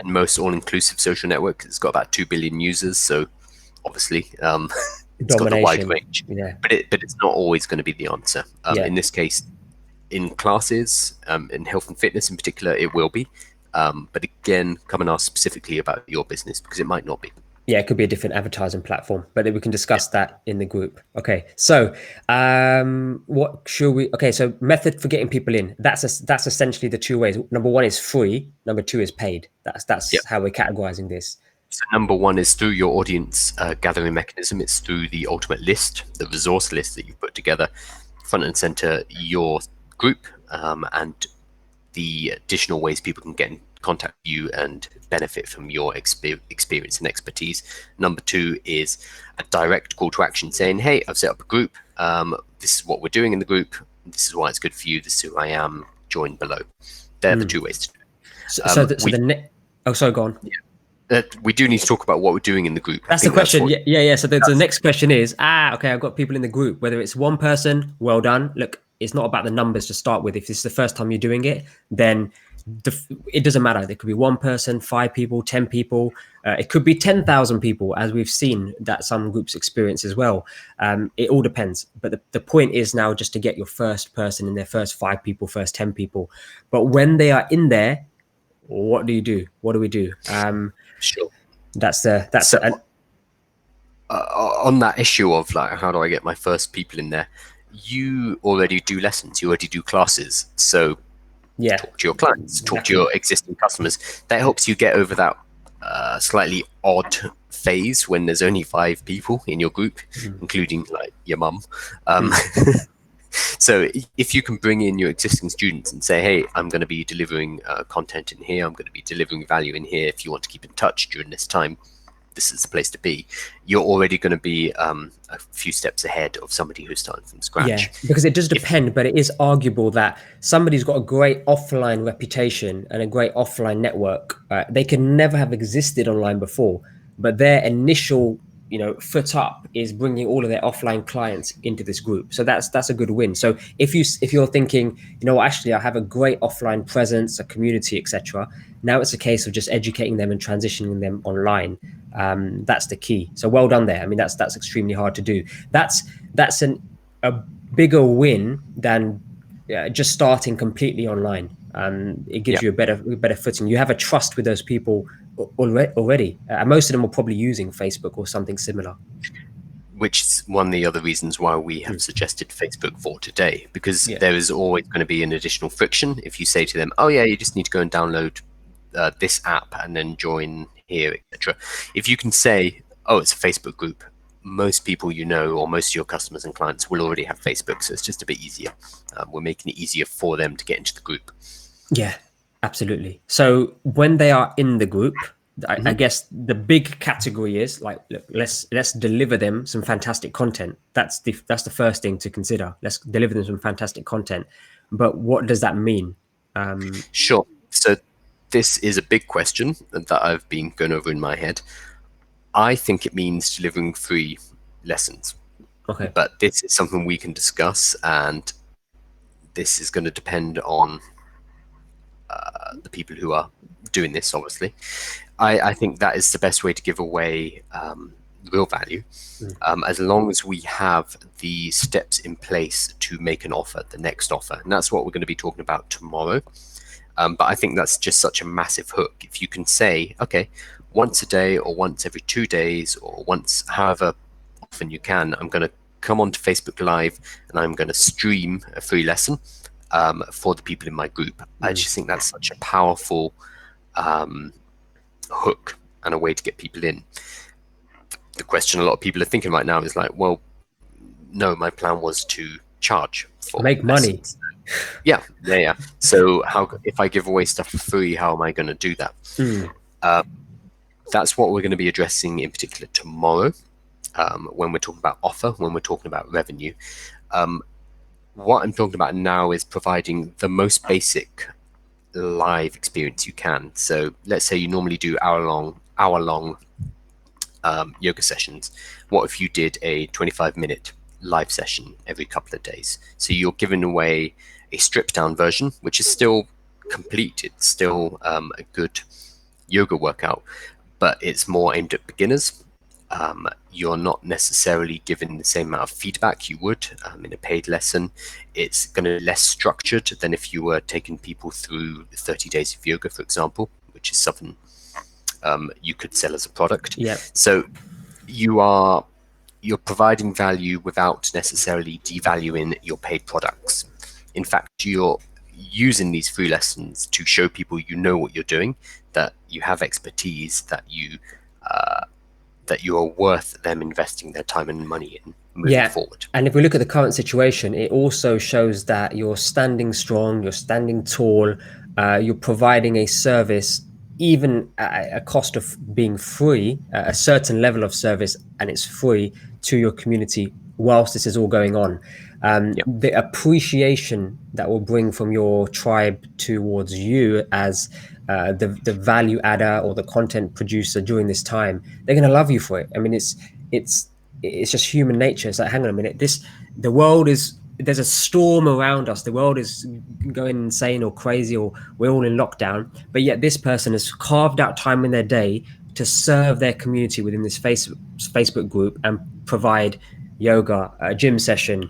most all-inclusive social network. It's got about 2 billion users, so obviously it's got a wide range. But it's not always going to be the answer. In this case, in classes, in health and fitness in particular, it will be. But again, come and ask specifically about your business, because it might not be. Yeah, it could be a different advertising platform, but we can discuss that in the group. Okay, so what should we? Okay, so method for getting people in. That's essentially the 2 ways. Number 1 is free. Number 2 is paid. That's how we're categorizing this. So number 1 is through your audience gathering mechanism. It's through the ultimate list, the resource list that you've put together, front and center your group, and the additional ways people can get in contact you and benefit from your experience and expertise. Number 2 is a direct call to action saying, hey, I've set up a group. This is what we're doing in the group. This is why it's good for you. This is who I am. Join below. They're the 2 ways to do it. Sorry, go on. We do need to talk about what we're doing in the group. That's the question. So the next question is, okay, I've got people in the group. Whether it's one person, well done. Look, it's not about the numbers to start with. If this is the first time you're doing it, then it doesn't matter. There could be one person, 5 people, 10 people. It could be 10,000 people, as we've seen that some groups experience as well. It all depends. But the point is now just to get your first person in there, first 5 people, first 10 people. But when they are in there, what do you do? What do we do? Sure. On that issue of like, how do I get my first people in there? You already do lessons. You already do classes. So yeah, talk to your clients, talk to your existing customers. That helps you get over that slightly odd phase when there's only 5 people in your group, including like your mum. So if you can bring in your existing students and say, hey, I'm going to be delivering content in here, I'm going to be delivering value in here. If you want to keep in touch during this time, this is the place to be. You're already going to be a few steps ahead of somebody who's starting from scratch. Yeah, because it does depend, but it is arguable that somebody's got a great offline reputation and a great offline network. They can never have existed online before, but their initial foot up is bringing all of their offline clients into this group. So that's a good win. So if you're thinking, actually I have a great offline presence, a community, etc. Now it's a case of just educating them and transitioning them online. That's the key. So well done there. I mean, that's extremely hard to do. That's a bigger win than just starting completely online. It gives you a better footing. You have a trust with those people already. Most of them are probably using Facebook or something similar. Which is one of the other reasons why we have suggested Facebook for today, because there is always going to be an additional friction if you say to them, oh yeah, you just need to go and download this app and then join here, etc. If you can say, oh, it's a Facebook group, most people or most of your customers and clients will already have Facebook, so it's just a bit easier. We're making it easier for them to get into the group. Yeah, absolutely. So when they are in the group, I guess the big category is like, look, let's deliver them some fantastic content. That's the first thing to consider. Let's deliver them some fantastic content. But what does that mean? Sure. So this is a big question that I've been going over in my head. I think it means delivering free lessons. Okay. But this is something we can discuss, and this is going to depend on the people who are doing this, obviously. I think that is the best way to give away real value, as long as we have the steps in place to make an offer, the next offer. And that's what we're going to be talking about tomorrow. But I think that's just such a massive hook. If you can say, okay, once a day or once every 2 days or once, however often you can, I'm going to come onto Facebook Live and I'm going to stream a free lesson for the people in my group. I just think that's such a powerful hook and a way to get people in. The question a lot of people are thinking right now is like, well, no, my plan was to charge for make money. Yeah. So if I give away stuff for free, how am I going to do that? That's what we're going to be addressing in particular tomorrow, when we're talking about offer, when we're talking about revenue. What I'm talking about now is providing the most basic live experience you can. So let's say you normally do hour-long yoga sessions. What if you did a 25-minute live session every couple of days? So you're giving away a stripped-down version, which is still complete. It's still a good yoga workout, but it's more aimed at beginners. You're not necessarily given the same amount of feedback you would in a paid lesson. It's going to be less structured than if you were taking people through 30 days of yoga, for example, which is something you could sell as a product. Yeah. So you're providing value without necessarily devaluing your paid products. In fact, you're using these free lessons to show people you know what you're doing, that you have expertise, that you are worth them investing their time and money in moving forward. And if we look at the current situation, it also shows that you're standing strong, you're standing tall, you're providing a service even at a cost of being free, a certain level of service, and it's free to your community whilst this is all going on. The appreciation that will bring from your tribe towards you as the value adder or the content producer during this time, they're going to love you for it. I mean, it's just human nature. It's like, hang on a minute, the world is there's a storm around us. The world is going insane or crazy, or we're all in lockdown. But yet this person has carved out time in their day to serve their community within this Facebook group and provide yoga, a gym session,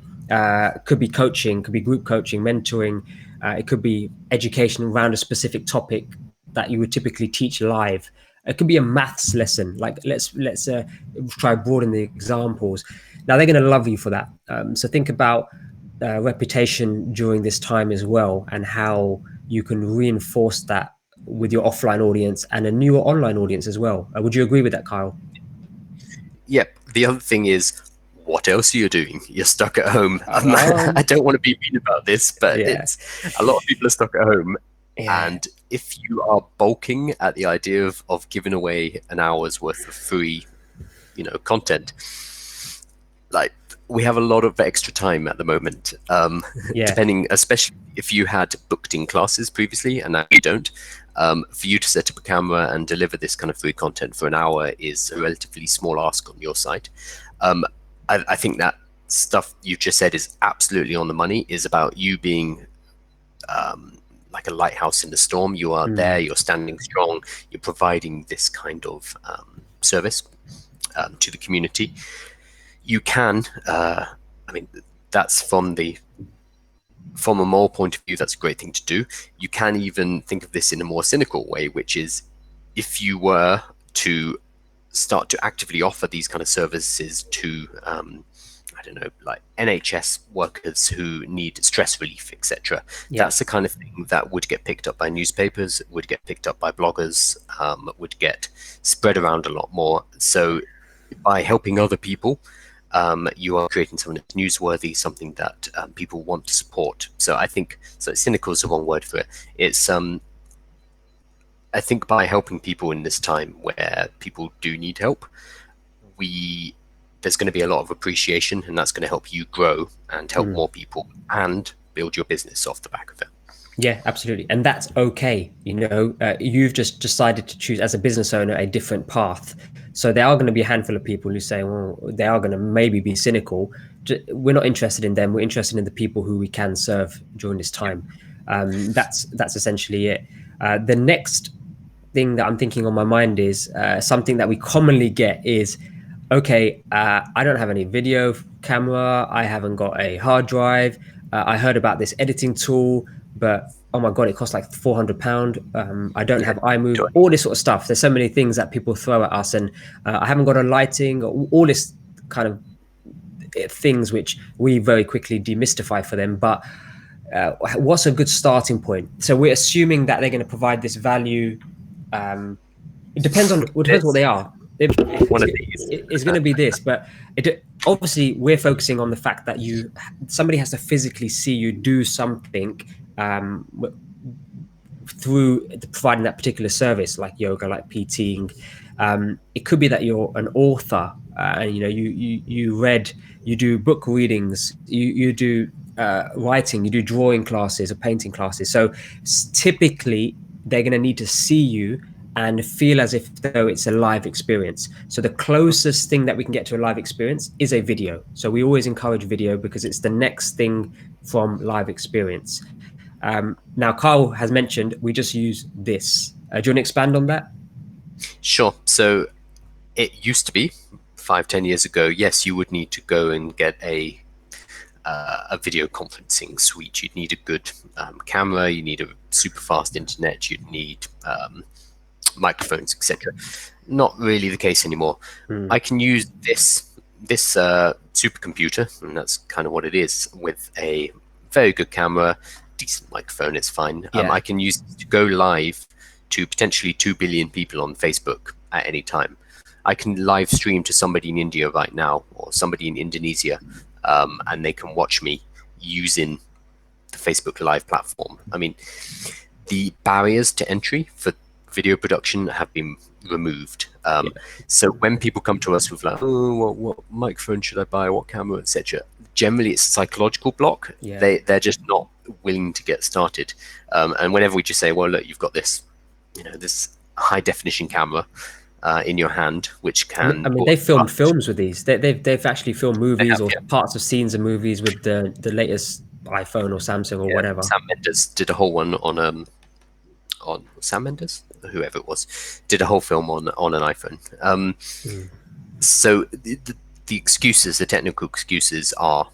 could be coaching, could be group coaching, mentoring. It could be education around a specific topic that you would typically teach live. It could be a maths lesson. Like let's try broaden the examples. Now they're going to love you for that. So think about reputation during this time as well, and how you can reinforce that with your offline audience and a newer online audience as well. Would you agree with that, Kyle? Yep. The other thing is, what else are you doing? You're stuck at home. I don't want to be mean about this, but it's a lot of people are stuck at home. Yeah. And if you are balking at the idea of giving away an hour's worth of free, content, like we have a lot of extra time at the moment. Depending, especially if you had booked in classes previously and now you don't, for you to set up a camera and deliver this kind of free content for an hour is a relatively small ask on your side. I think that stuff you've just said is absolutely on the money, is about you being like a lighthouse in the storm. You are there, you're standing strong, you're providing this kind of service to the community. You can, that's from a moral point of view, that's a great thing to do. You can even think of this in a more cynical way, which is if you were to start to actively offer these kind of services to like NHS workers who need stress relief, etc. That's the kind of thing that would get picked up by newspapers, would get picked up by bloggers, would get spread around a lot more. So by helping other people, you are creating something that's newsworthy, something that people want to support. So I think, cynical is the wrong word for it. It's I think by helping people in this time where people do need help, there's going to be a lot of appreciation, and that's going to help you grow and help more people and build your business off the back of it. Yeah, absolutely. And that's okay. You've just decided to choose as a business owner a different path. So there are going to be a handful of people who say, well, they are going to maybe be cynical. We're not interested in them. We're interested in the people who we can serve during this time. That's essentially it. The next thing that I'm thinking on my mind is something that we commonly get is, okay, I don't have any video camera. I haven't got a hard drive. I heard about this editing tool, but oh my God, it costs like £400. I don't have iMovie, all this sort of stuff. There's so many things that people throw at us, and I haven't got a lighting, all this kind of things which we very quickly demystify for them. But what's a good starting point? So we're assuming that they're going to provide this value. It depends what they are. It's going to be this, but obviously we're focusing on the fact that somebody has to physically see you do something through providing that particular service, like yoga, like PTing. It could be that you're an author, and you read, you do book readings, you do writing, you do drawing classes or painting classes. So typically they're going to need to see you and feel as if though it's a live experience. So the closest thing that we can get to a live experience is a video. So we always encourage video because it's the next thing from live experience. Now, Carl has mentioned we just use this. Do you want to expand on that? Sure. So it used to be 5-10 years ago, yes, you would need to go and get a video conferencing suite. You'd need a good camera, you need a super fast internet, you'd need microphones, etc. Not really the case anymore. I can use this supercomputer, and that's kind of what it is, with a very good camera, decent microphone, it's fine. I can use it to go live to potentially 2 billion people on Facebook at any time. I can live stream to somebody in India right now, or somebody in Indonesia, and they can watch me using the Facebook Live platform. I mean, the barriers to entry for video production have been removed. So when people come to us with like, oh, what microphone should I buy, what camera, etc., generally it's a psychological block. They're just not willing to get started. And whenever we just say, well, look, you've got this, this high definition camera, in your hand, which I can mean, they filmed broadcast. films with these. They've actually filmed They movies have, or yeah. parts of scenes of movies with the latest iPhone or Samsung or Yeah, whatever. Sam Mendes did a whole one on Sam Mendes, whoever it was, did a whole film on an iPhone. Mm. So the excuses, the technical excuses, are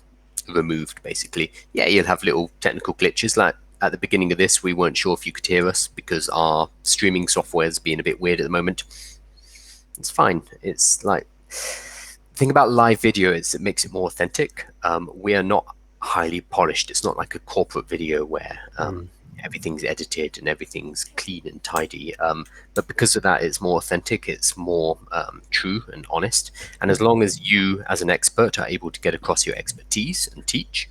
removed basically. Yeah, you'll have little technical glitches like at the beginning of this we weren't sure if you could hear us because our streaming software is being a bit weird at the moment. It's fine. It's like the thing about live video is it makes it more authentic. We are not highly polished. It's not like a corporate video where everything's edited and everything's clean and tidy. But because of that, it's more authentic. It's more true and honest. And as long as you, as an expert, are able to get across your expertise and teach,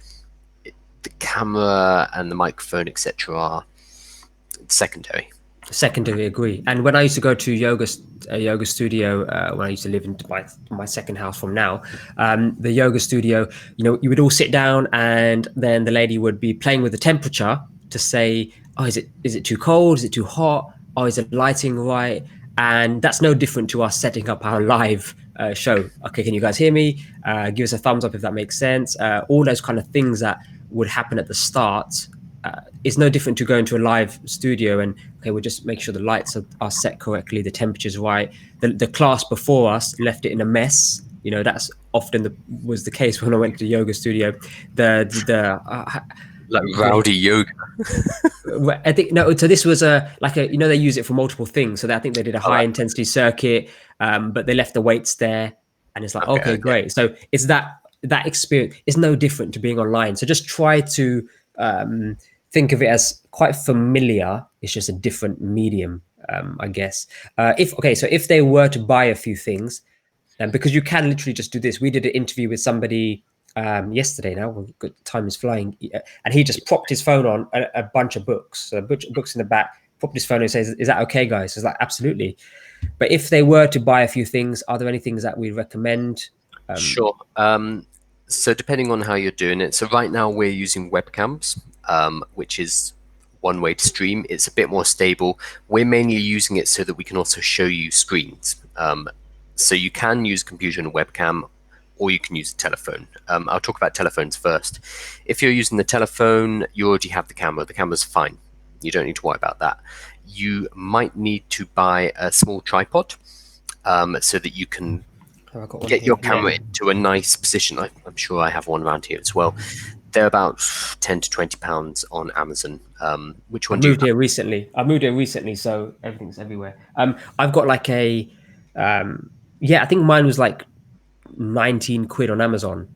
the camera and the microphone, etc., are secondary. Secondary, agree. And when I used to go to a yoga studio, when I used to live in my second house from now, the yoga studio, you would all sit down, and then the lady would be playing with the temperature to say, oh, is it too cold? Is it too hot? Oh, is the lighting right? And that's no different to us setting up our live show. Okay, can you guys hear me? Give us a thumbs up if that makes sense. All those kind of things that would happen at the start is no different to going to a live studio and okay, we'll just make sure the lights are set correctly, the temperature's right. The class before us left it in a mess. That's often was the case when I went to the yoga studio. Like rowdy yoga. I think no. So this was they use it for multiple things. So I think they did a high intensity circuit, but they left the weights there, and it's like okay, great. So it's that experience is no different to being online. So just try to think of it as quite familiar. It's just a different medium, I guess. So if they were to buy a few things, because you can literally just do this. We did an interview with somebody yesterday. Now time is flying, and he just propped his phone on a bunch of books, books in the back. Propped his phone and says, "Is that okay, guys?" It's like absolutely. But if they were to buy a few things, are there any things that we recommend? Sure. So depending on how you're doing it. So right now we're using webcams, which is one way to stream. It's a bit more stable. We're mainly using it so that we can also show you screens. So you can use a computer and a webcam, or you can use a telephone. I'll talk about telephones first. If you're using the telephone, you already have the camera. The camera's fine. You don't need to worry about that. You might need to buy a small tripod so that you can get your camera into a nice position. I'm sure I have one around here as well. They're about £10 to £20 on Amazon. Which one? I moved here recently, so everything's everywhere. I've got like I think mine was like 19 quid on Amazon.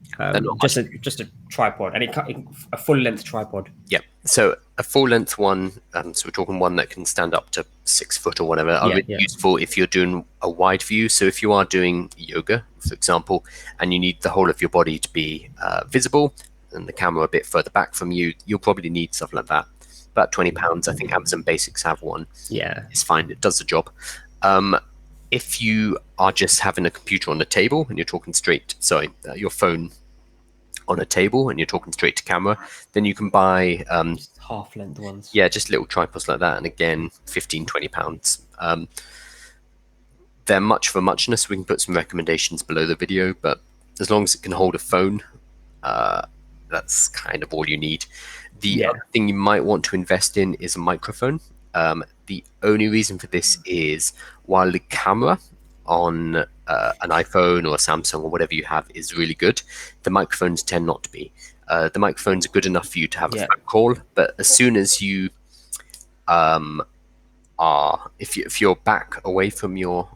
Just a tripod, and a full length tripod. Yeah, so a full length one. So we're talking one that can stand up to 6 foot or whatever. Are really useful if you're doing a wide view. So if you are doing yoga, for example, and you need the whole of your body to be visible, and the camera a bit further back from you, you'll probably need something like that. About £20. I think Amazon Basics have one. Yeah, it's fine. It does the job. If you are just having a computer on the table and you're talking your phone on a table and you're talking straight to camera, then you can buy half length ones. Yeah, just little tripods like that, and again, £15-20. They're much for muchness. We can put some recommendations below the video, but as long as it can hold a phone, that's kind of all you need. The other thing you might want to invest in is a microphone. The only reason for this is while the camera on an iPhone or a Samsung or whatever you have is really good, the microphones tend not to be. The microphones are good enough for you to have a phone call, but as soon as you if you're back away from your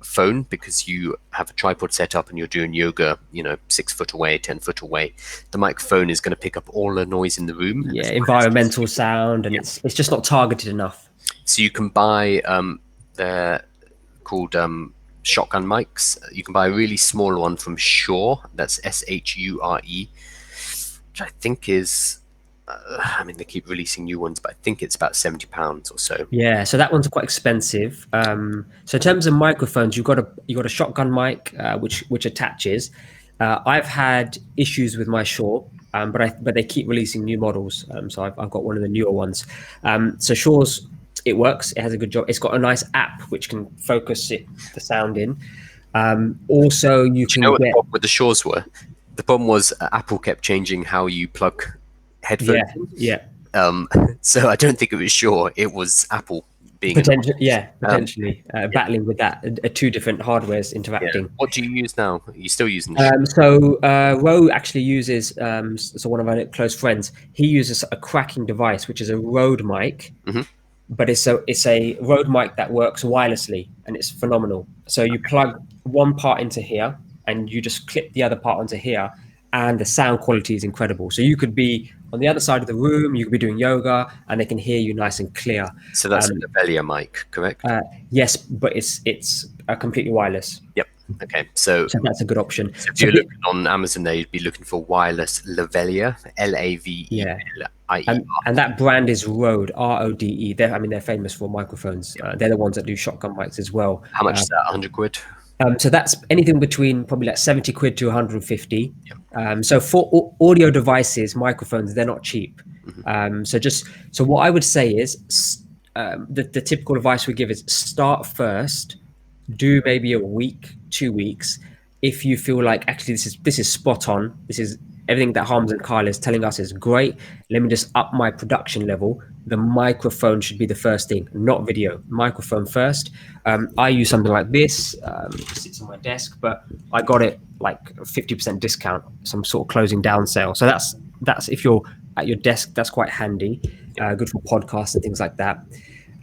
phone because you have a tripod set up and you're doing yoga 6 foot away, 10 foot away, the microphone is going to pick up all the noise in the room. Environmental sound, and it's just not targeted enough. So you can buy they're called shotgun mics. You can buy a really small one from Shure. That's Shure, which I think is they keep releasing new ones, but I think it's about £70 or so. Yeah, so that one's quite expensive. So in terms of microphones, you've got a shotgun mic which attaches. I've had issues with my Shure, but they keep releasing new models. So I've got one of the newer ones. So Shure's it works. It has a good job. It's got a nice app which can focus the sound in. Also, you Do you know can what the get problem with the Shores were? The problem was Apple kept changing how you plug headphones in. yeah. So I don't think it was Shure. It was Apple being annoying. Potentially Yeah, battling with that. Two different hardwares yeah. interacting. What do you use now? Are you still using the Shure? Ro actually uses, so one of our close friends, he uses a cracking device, which is a Rode mic, Hmm. but it's a Rode mic that works wirelessly, and it's phenomenal. So you plug one part into here, and you just clip the other part onto here, and the sound quality is incredible. So you could be on the other side of the room, you could be doing yoga, and they can hear you nice and clear. So that's a Um, Lavalier mic, correct? yes, but it's completely wireless. Yep. Okay. So, So that's a good option. so if So you're looking on Amazon, there you'd be looking for wireless Lavalier, yeah, Laveier. and that brand is Rode, Rode. They're famous for microphones. They're the ones that do shotgun mics as well. How much is that? 100 quid? So that's anything between probably like 70 quid to 150. Yep. So for audio devices, microphones, they're not cheap. So what I would say is the typical advice we give is start first, do maybe a week, 2 weeks. If you feel like actually this is spot on, this is everything that Harms and Kyle is telling us is great. Let me just up my production level. The microphone should be the first thing, not video. Microphone first. I use something like this. It sits on my desk, but I got it like 50% discount, some sort of closing down sale. So that's if you're at your desk, that's quite handy. Good for podcasts and things like that.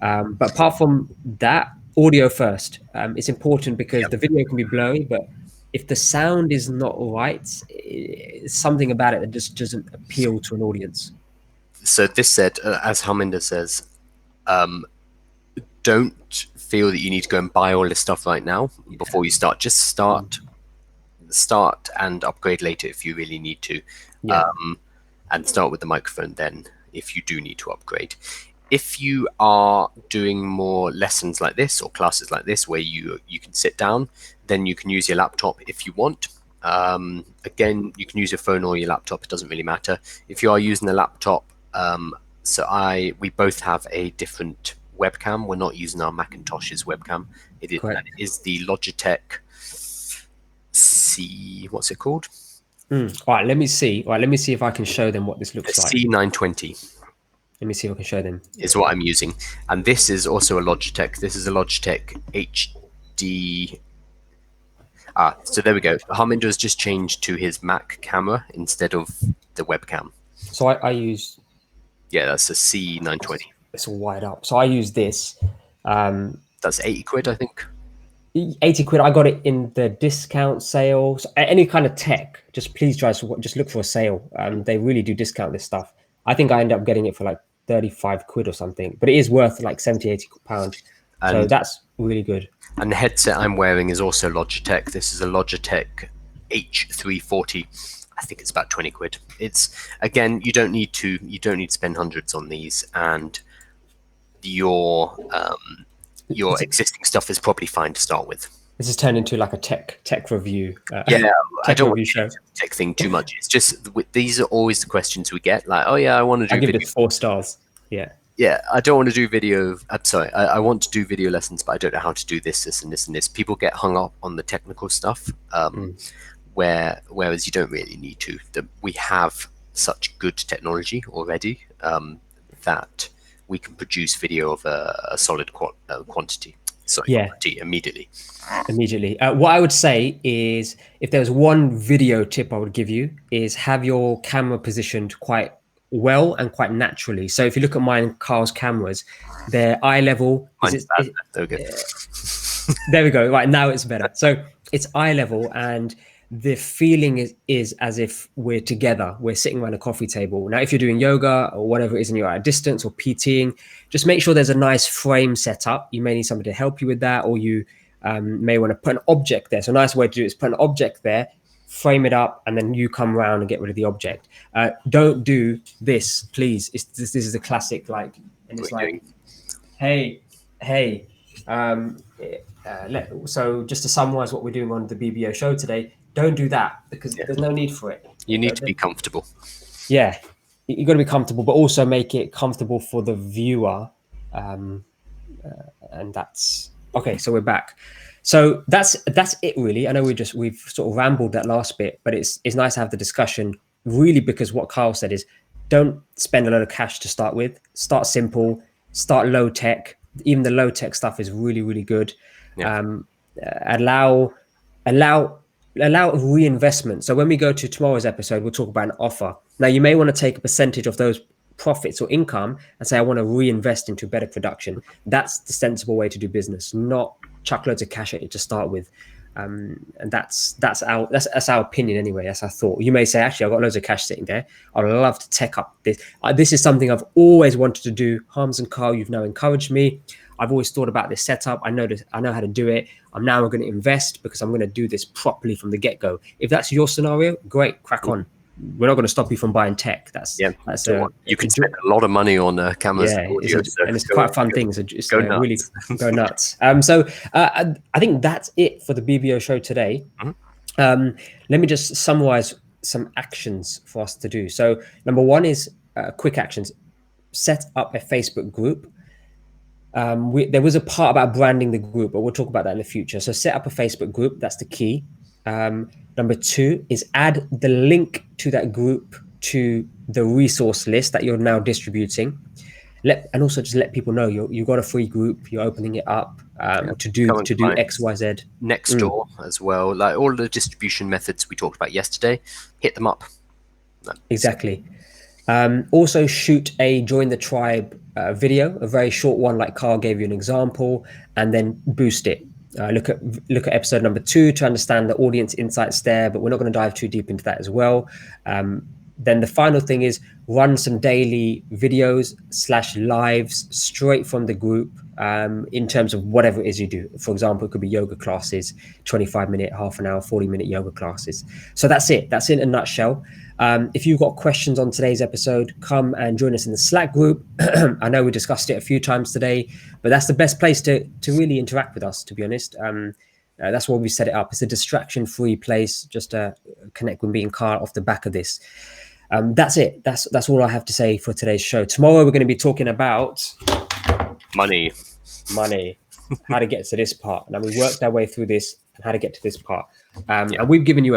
But apart from that, audio first. It's important because the video can be blurry, but if the sound is not right, it's something about it that just doesn't appeal to an audience. So this said, as Harminder says, don't feel that you need to go and buy all this stuff right now before you start. Just start and upgrade later if you really need to. Yeah. And start with the microphone then if you do need to upgrade. If you are doing more lessons like this or classes like this where you can sit down, then you can use your laptop if you want. Again, you can use your phone or your laptop. It doesn't really matter. If you are using a laptop, we both have a different webcam. We're not using our Macintosh's webcam. It is the Logitech C. What's it called? All right, let me see. All right, let me see if I can show them what this looks like. C920. Let me see if I can show them. Is what I'm using. And this is also a Logitech. This is a Logitech HD. So there we go. Harminder has just changed to his Mac camera instead of the webcam. So I use... Yeah, that's a C920. It's all wired up. So I use this. That's 80 quid, I think. 80 quid. I got it in the discount sales. Any kind of tech, just please just look for a sale. They really do discount this stuff. I think I ended up getting it for like 35 quid or something, but it is worth like 70, 80 pounds. So that's really good. And the headset I'm wearing is also Logitech. This is a Logitech H340. I think it's about 20 quid. It's, again, you don't need to spend hundreds on these, and your existing stuff is probably fine to start with. This has turned into like a tech review. I don't want to show tech thing too much. It's just these are always the questions we get. Like, oh yeah, I want to do. I give it 4 stars. Yeah. Yeah, I don't want to do video. I'm sorry, I want to do video lessons, but I don't know how to do this, and this, and this. People get hung up on the technical stuff, whereas you don't really need to. We have such good technology already that we can produce video of a solid quantity. Quantity immediately. What I would say is, if there's one video tip I would give you, is have your camera positioned quite well and quite naturally. So if you look at mine and Carl's cameras, they're eye level. There we go. Right, now it's better. So it's eye level, and the feeling is as if we're together. We're sitting around a coffee table. Now, if you're doing yoga or whatever it is and you're at a distance or PTing, just make sure there's a nice frame set up. You may need somebody to help you with that, or you may want to put an object there. So a nice way to do it is put an object there, frame it up, and then you come around and get rid of the object. Don't do this, please. This is a classic, like, and it's like, hey. So just to summarize what we're doing on the BBO show today, don't do that, because there's no need for it. You need to be comfortable. Yeah, you got to be comfortable, but also make it comfortable for the viewer. And that's okay. So we're back. So that's it really. I know we've sort of rambled that last bit, but it's nice to have the discussion really, because what Carl said is, don't spend a lot of cash to start with. Start simple, start low tech. Even the low tech stuff is really, really good. Yeah. Allow allow reinvestment. So when we go to tomorrow's episode, we'll talk about an offer. Now you may want to take a percentage of those profits or income and say, I want to reinvest into better production. That's the sensible way to do business, not chuck loads of cash at it to start with. And that's our opinion anyway. That's our thought. You may say, actually, I've got loads of cash sitting there. I'd love to tech up this. This is something I've always wanted to do. Harms and Carl, you've now encouraged me. I've always thought about this setup. I know how to do it. I'm now going to invest because I'm going to do this properly from the get-go. If that's your scenario, great, crack on. We're not going to stop you from buying tech. You can spend a lot of money on cameras and audio, and it's quite a fun thing. So just really go nuts. So I think that's it for the BBO show today. Let me just summarize some actions for us to do. So number one is quick actions. Set up a Facebook group. There was a part about branding the group, but we'll talk about that in the future. So set up a Facebook group. That's the key. Number two is add the link to that group to the resource list that you're now distributing. And also just let people know you've got a free group. You're opening it up to do X, Y, Z. Next door as well. Like all the distribution methods we talked about yesterday, hit them up. Exactly. Also shoot a join the tribe video, a very short one like Carl gave you an example, and then boost it. Look at episode number 2 to understand the audience insights there, but we're not going to dive too deep into that as well. Then the final thing is run some daily videos / lives straight from the group in terms of whatever it is you do. For example, it could be yoga classes, 25-minute, half an hour, 40-minute yoga classes. So that's it. That's in a nutshell. If you've got questions on today's episode, come and join us in the Slack group. I know we discussed it a few times today, but that's the best place to really interact with us, to be honest. That's why we set it up. It's a distraction-free place, just to connect with me and Carl off the back of this. That's it. That's all I have to say for today's show. Tomorrow we're going to be talking about money, how to get to this part. Now we worked our way through this and how to get to this part. And we've given you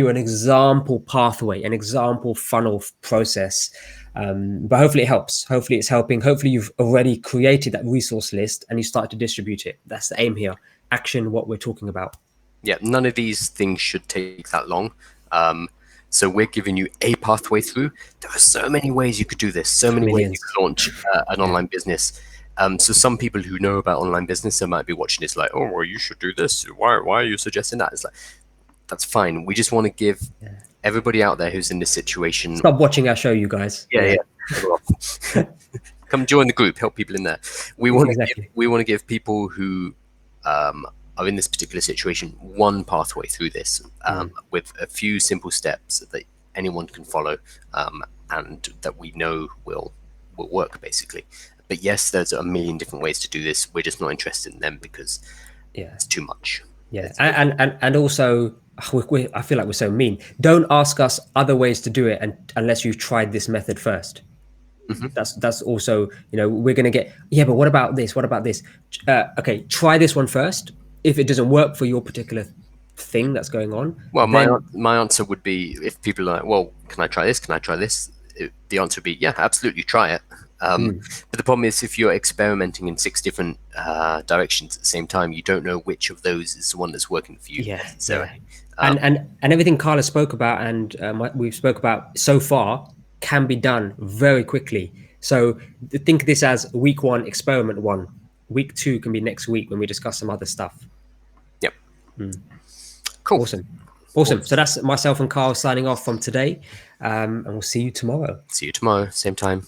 an example pathway, an example funnel process. But hopefully it helps. Hopefully it's helping. Hopefully you've already created that resource list and you start to distribute it. That's the aim here. Action, what we're talking about. Yeah, none of these things should take that long. So we're giving you a pathway through. There are so many ways you could do this, so many ways you could launch an online business. So some people who know about online business, they might be watching this like, oh, well, you should do this. Why are you suggesting that? It's like, that's fine. We just want to give everybody out there who's in this situation. Stop watching our show, you guys. Yeah. Come join the group. Help people in there. We want to give people who are in this particular situation one pathway through this with a few simple steps that anyone can follow and that we know will work basically. But yes, there's a million different ways to do this. We're just not interested in them because it's too much. Yeah, and also I feel like we're so mean. Don't ask us other ways to do it unless you've tried this method first. Mm-hmm. That's also, we're going to get, but what about this? What about this? Okay, try this one first. If it doesn't work for your particular thing that's going on. Well, my answer would be, if people are like, well, can I try this? Can I try this? The answer would be, yeah, absolutely, try it. But the problem is, if you're experimenting in 6 different directions at the same time, you don't know which of those is the one that's working for you. Yeah. So, and everything Carla spoke about and we've spoke about so far can be done very quickly. So think of this as week 1, experiment 1. Week 2 can be next week when we discuss some other stuff. Yep. Cool. Awesome. So that's myself and Carl signing off from today. And we'll see you tomorrow. See you tomorrow, same time.